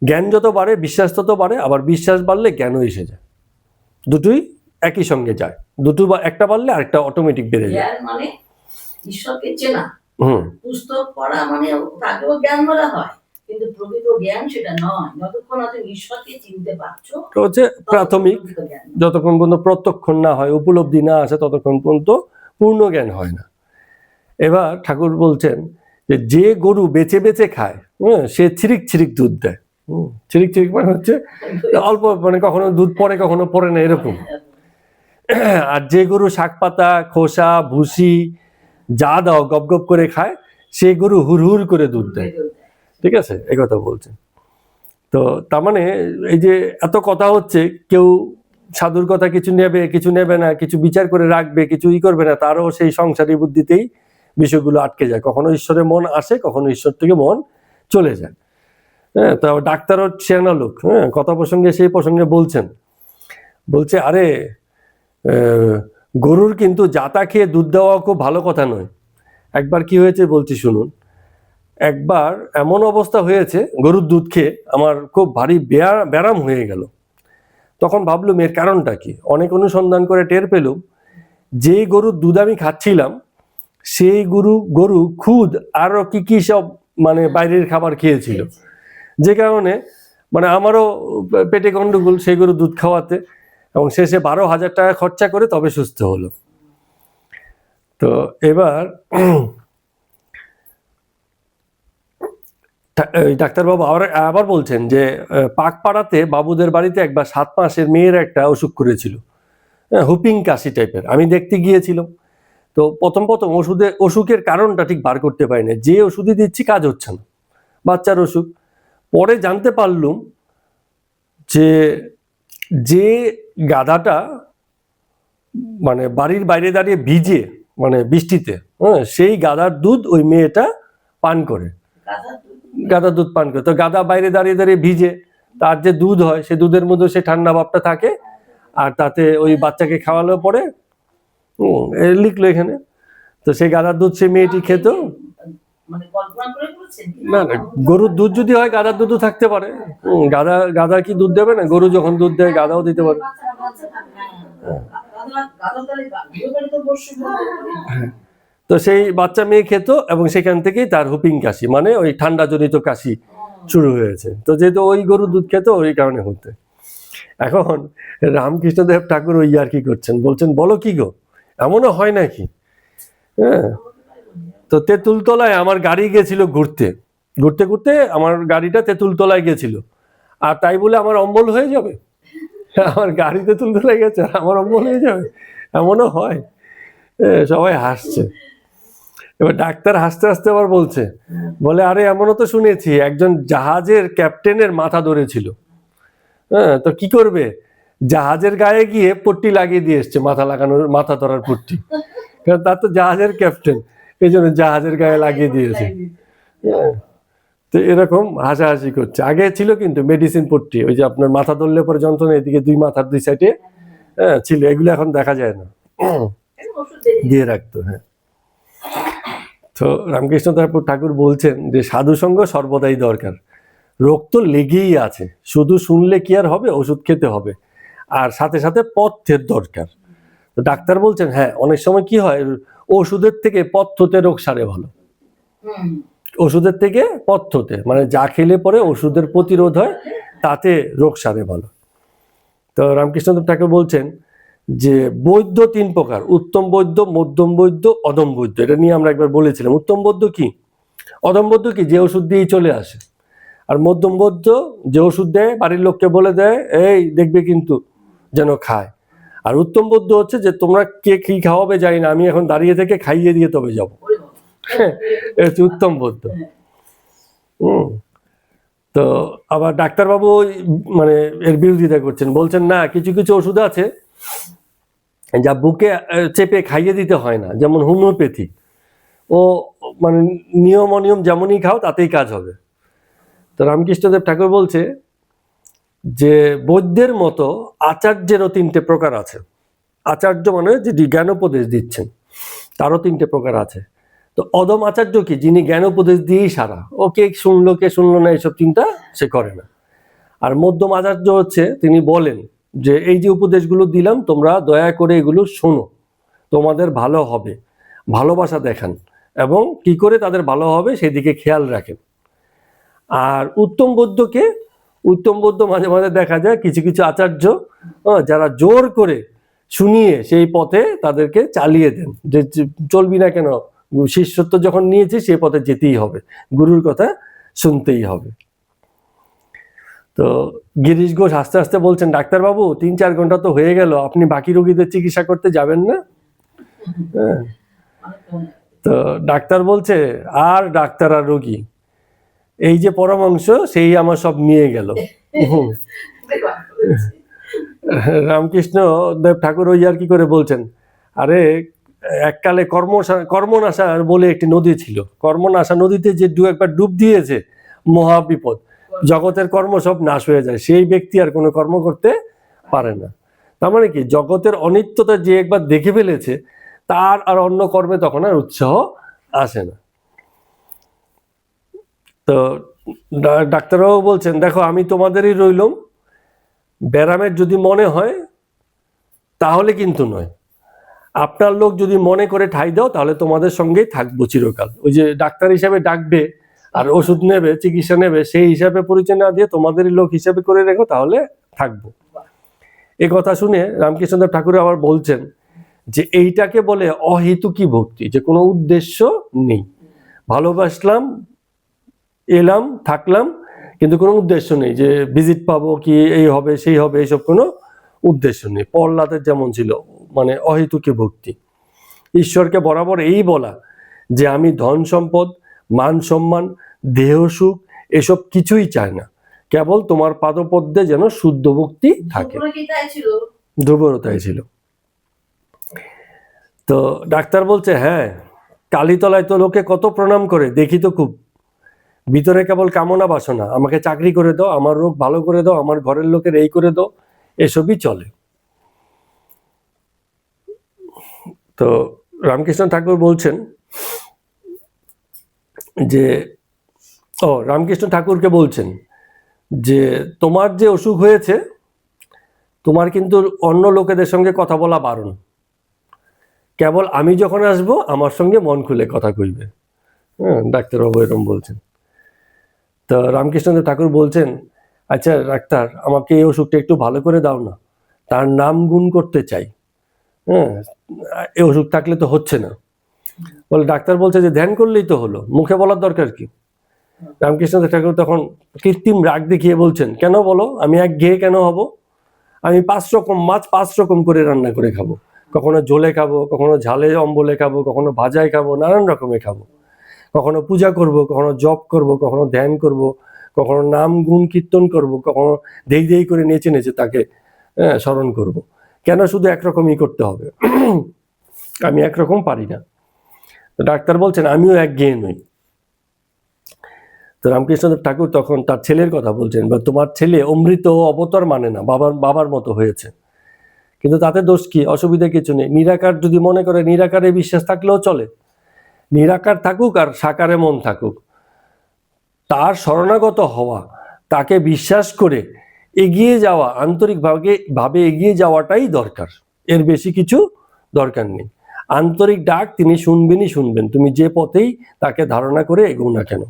জ্ঞান যত বাড়ে বিশ্বাস তত বাড়ে, আবার বিশ্বাস বাড়লে জ্ঞানও এসে যায়। দুটোই একই সঙ্গে যায়, দুটো বা একটা বাড়লে আরেকটা অটোমেটিক বেড়ে যায়। মানে ঈশ্বরকে চেনা, পুস্তক পড়া মানে তাকেও জ্ঞান বলা হয়, কিন্তু প্রকৃত জ্ঞান সেটা নয়। যতক্ষণ তুমি ঈশ্বরকে চিনতে পারছো, তো হচ্ছে প্রাথমিক, যতক্ষণ পর্যন্ত প্রত্যক্ষণ না হয়, উপলব্ধি না আসে, ততক্ষণ পর্যন্ত পূর্ণ জ্ঞান হয় না। এবার ঠাকুর বলছেন যে গরু বেচে বেচে খায়, সে ছিরিক ছিরিক দুধ দেয়। ছিরিক ছিরিক মানে হচ্ছে অল্প, মানে কখনো দুধ পড়ে কখনো পড়ে না, এরকম। আর যে গরু শাক পাতা, খোসা, ভুসি যা দাও গপ গপ করে খায়, সে গরু হুর হুর করে দুধ দেয়। ঠিক আছে, এই কথা বলছেন। তো তার মানে এই যে এত কথা হচ্ছে, কেউ সাধুর কথা কিছু নেবে, কিছু নেবে না, কিছু বিচার করে রাখবে, কিছু করবে না, তারও সেই সংসারী বুদ্ধিতেই বিষয়গুলো আটকে যায়। কখনো ঈশ্বরের মন আসে, কখনো ঈশ্বর থেকে মন চলে যায়। হ্যাঁ, তো ডাক্তারও চেনা লোক, কথা প্রসঙ্গে সেই প্রসঙ্গে বলছে আরে গরুর কিন্তু জাতা খেয়ে দুধ দেওয়া খুব ভালো কথা নয়। একবার কি হয়েছে বলছি শুনুন। একবার এমন অবস্থা হয়েছে, গরুর দুধ খেয়ে আমার খুব ভারী ব্যারাম হয়ে গেল। তখন ভাবলুম এর কারণটা কি। অনেক অনুসন্ধান করে টের পেলুম, যেই গরুর দুধ আমি খাচ্ছিলাম, সেই গরু খুদ আরো কি সব মানে বাইরের খাবার খেয়েছিল, যে কারণে মানে আমারও পেটে গন্ডগোল সেই গরু দুধ খাওয়াতে, এবং শেষে 12,000 টাকা খরচা করে তবে সুস্থ হলো। তো এবার ডাক্তারবাবু আবার বলছেন যে পাকপাড়াতে বাবুদের বাড়িতে একবার 7 মাসের মেয়ের একটা অসুখ করেছিল, হুপিং কাশি টাইপের। আমি দেখতে গিয়েছিলাম। তো প্রথম অসুখের কারণটা ঠিক বার করতে পারি না, যে ওষুধই দিচ্ছি কাজ হচ্ছে না, বাচ্চার অসুখ। পরে জানতে পারলুম যে গাধাটা মানে বাড়ির বাইরে দাঁড়িয়ে ভিজে, মানে বৃষ্টিতে, সেই গাধার দুধ ওই মেয়েটা পান করে, গাধার দুধ। গাধার দুধ পান করে। তো গাধা বাইরে দাঁড়িয়ে দাঁড়িয়ে ভিজে, তার যে দুধ হয় সে দুধের মধ্যে সে ঠান্ডা ভাবটা থাকে, আর তাতে ওই বাচ্চাকে খাওয়ালো পরে লিখলো এখানে। তো সেই গাধার দুধ সে মেয়েটি খেত। মানে কল্পনা করে বলছেন? না না, গরুর দুধ যদি হয় গাধার দুধও থাকতে পারে। গাধা কি দুধ দেবে না? গরু যখন দুধ দেয় গাধাও দিতে পারে। তো সেই বাচ্চা মেয়ে খেত, এবং সেখান থেকেই তার হুপিং কাশি, মানে ওই ঠান্ডা জনিত কাশি শুরু হয়েছে। তো যেহেতু ওই গরুর দুধ খেত, ওই কারণে হতে। এখন রামকৃষ্ণদেব ঠাকুর ওই আর কি করছেন, বলছেন বলো কি গো, এমনও হয় নাকি? হ্যাঁ। তো তেঁতুলতলায় আমার গাড়ি গেছিল ঘুরতে ঘুরতে ঘুরতে, আমার গাড়িটা তেঁতুলতলায় গেছিল, আর তাই বলে আমার অম্বল হয়ে যাবে? আমার গাড়ি তেঁতুলতলায় গেছে আর আমার অম্বল হয়ে যাবে? এমনও হয়? সবাই হাসছে। এবার ডাক্তার হাসতে হাসতে আবার বলছে, বলে আরে এমনও তো শুনেছি একজন জাহাজের ক্যাপ্টেনের মাথা ধরেছিল। হ্যাঁ, তো কি করবে, জাহাজের গায়ে গিয়ে পট্টি লাগিয়ে দিয়ে এসছে, মাথা লাগানোর, মাথা ধরার পট্টি, কারণ তার তো জাহাজের ক্যাপ্টেন, এই জন্য জাহাজের গায়ে লাগিয়ে দিয়েছে। তো এরকম হাসাহাসি করছে। আগে ছিল কিন্তু মেডিসিন পট্টি, ওই যে আপনার মাথা ধরলে পরে যন্ত্রণা এদিকে দুই মাথার দুই সাইডে ছিল, এগুলো এখন দেখা যায় না, দিয়ে রাখতো। হ্যাঁ। তো রামকৃষ্ণ ঠাকুর বলছেন যে সাধুসঙ্গ সর্বদাই দরকার। রোগ তো লেগেই আছে, শুধু শুনলে কি আর হবে, ওষুধ খেতে হবে, আর সাথে সাথে পথ্যের দরকার। তো ডাক্তার বলছেন হ্যাঁ, অনেক সময় কি হয়, ওষুধের থেকে পথ্যতে রোগ সারে ভালো। ওষুধের থেকে পথ্যতে, মানে যা খেলে পরে ওষুধের প্রতিরোধ হয়, তাতে রোগ সারে ভালো। তো রামকৃষ্ণদেব ঠাকুর বলছেন যে বৈদ্য তিন প্রকার, উত্তম বৈদ্য, মধ্যম বৈদ্য, অধম বৈদ্য। এটা নিয়ে আমরা একবার বলেছিলাম। উত্তম বৈদ্য কি, অধম বৈদ্য কি, যে ওষুধ দিয়েই চলে আসে। আর মধ্যম বৈদ্য যে ওষুধ দেয়, বাড়ির লোককে বলে দেয় এই দেখবে কিন্তু যেন খায়। আর উত্তম বৈদ্য হচ্ছে যে তোমরা কে কি খাওয়াবে জানি না, আমি এখন দাঁড়িয়ে থেকে খাইয়ে দিয়ে তবে যাবো। উত্তম বৈদ্য। তো আবার ডাক্তারবাবু মানে এর বিরোধিতা করছেন, বলছেন না, কিছু কিছু ওষুধ আছে যা বুকে চেপে খাইয়ে দিতে হয় না, যেমন হোমিওপ্যাথি, ও মানে নিয়ম অনিয়ম যেমনই খাও তাতেই কাজ হবে। তো রামকৃষ্ণদেব ঠাকুর বলছে যে বৈদ্যের মতো আচার্যেরও তিনটে প্রকার আছে। আচার্য মানে যিনি জ্ঞানোপদেশ দিচ্ছেন, তারও তিনটে প্রকার আছে। তো অদম আচার্য কি, যিনি জ্ঞানোপদেশ দিয়েই সারা, ও কে শুনলো কে শুনলো না এইসব চিন্তা সে করে না। আর মধ্যম আচার্য হচ্ছে তিনি বলেন যে এই যে উপদেশগুলো দিলাম তোমরা দয়া করে এগুলো শোনো, তোমাদের ভালো হবে, ভালোবাসা দেখান, এবং কি করে তাদের ভালো হবে সেদিকে খেয়াল রাখেন। আর উত্তম বৌদ্ধকে, উত্তম বৌদ্ধ মাঝে মাঝে দেখা যায় কিছু কিছু আচার্য যারা জোর করে শুনিয়ে সেই পথে তাদেরকে চালিয়ে দেন, যে চলবি না কেন, শিষ্যত্ব যখন নিয়েছি সেই পথে যেতেই হবে, গুরুর কথা শুনতেই হবে। তো গিরিশ ঘোষ আস্তে আস্তে বলছেন, ডাক্তারবাবু 3-4 ঘন্টা তো হয়ে গেল, আপনি বাকি রোগীদের চিকিৎসা করতে যাবেন না? হ্যাঁ। তো ডাক্তার বলছে, আর ডাক্তার আর রোগী, এই যে পরমাংশ সেই আমার সব নিয়ে গেল। রামকৃষ্ণ দেব ঠাকুর ওই আর কি করে বলছেন, আরে এককালে কর্মনাশা বলে একটি নদী ছিল, কর্মনাশা নদীতে যে একবার ডুব দিয়েছে মহা বিপদ, জগতের কর্ম সব নাশ হয়ে যায়, সেই ব্যক্তি আর কোনো কর্ম করতে পারে না। তার মানে কি, জগতের অনিত্যতা যে একবার দেখে ফেলেছে তার আর অন্য কর্মে তখন আর উৎসাহ আসে না। তো ডাক্তারবাবু বলছেন, দেখো আমি তোমাদেরই রইলাম, ব্যারামের যদি মনে হয় তাহলে কিন্তু নয়, আপনার লোক যদি মনে করে ঠাই দাও তাহলে তোমাদের সঙ্গেই থাকবো চিরকাল। ওই যে ডাক্তার হিসাবে ডাকবে আর ওষুধ নেবে, চিকিৎসা নেবে, সেই হিসাবে পরিচয় না দিয়ে তোমাদেরই লোক হিসাবে করে রেখো, তাহলে থাকবো। এই কথা শুনে রামকৃষ্ণদেব ঠাকুর আবার বলছেন যে এইটাকে বলে অহেতুকী ভক্তি, যে কোনো উদ্দেশ্য নেই, ভালোবাসলাম, এলাম, থাকলাম, কিন্তু কোনো উদ্দেশ্য নেই যে ভিজিট পাবো কি এই হবে সেই হবে, এইসব কোনো উদ্দেশ্য নেই। প্রহ্লাদের যেমন ছিল, মানে অহেতুকী ভক্তি। ঈশ্বরকে বরাবর এই বলা যে আমি ধন সম্পদ, মান সম্মান, দেহ সুখ এসব কিছুই চাই না, কেবল তোমার পাদপদ্মে যেন শুদ্ধ ভক্তি থাকে। ধ্রুবরতাই ছিল। তো ডাক্তার বলছে, হ্যাঁ কালীতলায় তো লোকে কত প্রণাম করে দেখি তো খুব, ভিতরে কেবল কামনা বাসনা, আমাকে চাকরি করে দাও, আমার রোগ ভালো করে দাও, আমার ঘরের লোকের এই করে দাও, এসবই চলে। তো রামকৃষ্ণ ঠাকুর বলছেন যে, রামকৃষ্ণ ঠাকুরকে বলছেন যে তোমার যে অসুখ হয়েছে, তোমার কিন্তু অন্য লোকেদের সঙ্গে কথা বলা বারণ, কেবল আমি যখন আসবো আমার সঙ্গে মন খুলে কথা কইবে। ডাক্তারবাবু এরকম বলছেন। তো রামকৃষ্ণ ঠাকুর বলছেন, আচ্ছা ডাক্তার, আমাকে এই অসুখটা একটু ভালো করে দাও না, তার নাম গুণ করতে চাই। এই অসুখ থাকলে তো হচ্ছে না। বলে ডাক্তার বলছে যে ধ্যান করলেই তো হলো, মুখে বলার দরকার কি? রামকৃষ্ণ ঠাকুর তখন কৃত্রিম রাগ দেখিয়ে বলছেন, কেন বলো, আমি একঘেয়ে কেন হব? আমি 5 রকম মাছ 5 রকম করে রান্না করে খাবো, কখনো ঝোলে খাবো, কখনো ঝালে অম্বলে খাবো, কখনো ভাজায় খাবো, নানান রকমে খাবো, কখনো পূজা করব, কখনো জপ করব, কখনো ধ্যান করব, কখনো নাম গুণ কীর্তন করব, কখনো দেই দেই করে নেচে নেচে তাকে স্মরণ করব। কেন শুধু একরকমই করতে হবে? আমি একরকম পারি না। ডাক্তার বলছেন আমিও একঘেয়ে নই। তো রামকৃষ্ণ ঠাকুর তখন তার ছেলের কথা বলছেন, বা তোমার ছেলে অমৃত অবতার মানে না, বাবার মতো হয়েছে, কিন্তু তাতে দোষ কি? অসুবিধা কিছু নেই। নিরাকার যদি মনে করে, নিরাকারে বিশ্বাস থাকলেও চলে, নিরাকার থাকুক আর সাকারে মন থাকুক, তার শরণাগত হওয়া, তাকে বিশ্বাস করে এগিয়ে যাওয়া, আন্তরিকভাবে এগিয়ে যাওয়াটাই দরকার, এর বেশি কিছু দরকার নেই। আন্তরিক ডাক তিনি শুনবেন, তুমি যে পথেই তাকে ধারণা করে এগো না কেন।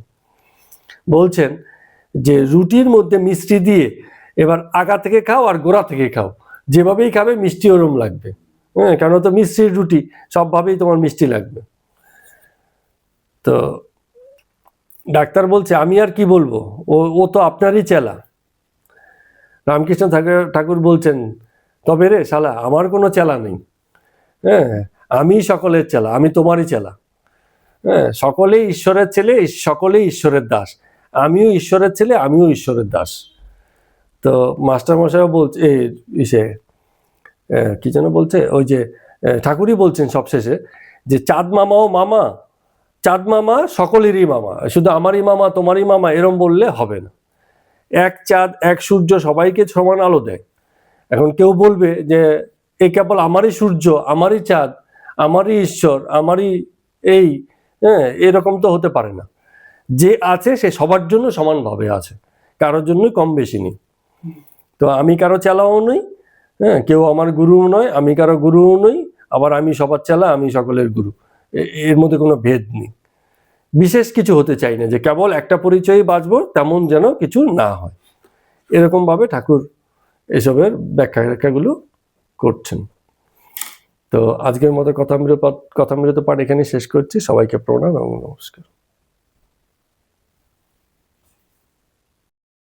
বলছেন যে রুটির মধ্যে মিষ্টি দিয়ে এবার আগা থেকে খাও আর গোড়া থেকে খাও, যেভাবেই খাবে মিষ্টি ওরম লাগবে। কেন তো মিষ্টির রুটি, সবভাবেই তোমার মিষ্টি লাগবে। তো ডাক্তার বলছে আমি আর কি বলবো, ও তো আপনারই চেলা। রামকৃষ্ণ ঠাকুর বলছেন, তবে রে শালা, আমার কোনো চেলা নেই। আমি সকলের চেলা, আমি তোমারই চেলা। সকলেই ঈশ্বরের ছেলে, সকলেই ঈশ্বরের দাস, আমিও ঈশ্বরের ছেলে, আমিও ঈশ্বরের দাস। তো মাস্টারমশাইও বলছে, কি যেন বলছে, ওই যে ঠাকুরই বলছেন সবশেষে যে চাঁদ মামাও মামা, চাঁদ মামা সকলেরই মামা, শুধু আমারই মামা তোমারই মামা এরম বললে হবে না। এক চাঁদ এক সূর্য সবাইকে সমান আলো দেয়। এখন কেউ বলবে যে এ কেবল আমারই সূর্য, আমারই চাঁদ, আমারই ঈশ্বর, আমারই এই, এরকম তো হতে পারে না। যে আছে সে সবার জন্য সমানভাবে আছে, কারোর জন্যই কম বেশি নেই। তো আমি কারো চেলাও নই, কেউ আমার গুরুও নয়, আমি কারো গুরুও নই, আবার আমি সবার চেলা, আমি সকলের গুরু, এর মধ্যে কোনো ভেদ নেই। বিশেষ কিছু হতে চাই না যে কেবল একটা পরিচয়ই বাঁচবো, তেমন যেন কিছু না হয়। এরকম ভাবে ঠাকুর এসবের ব্যাখ্যাগুলো করছেন। তো আজকের মতো কথামৃত পাঠ এখানে শেষ করছি। সবাইকে প্রণাম এবং নমস্কার।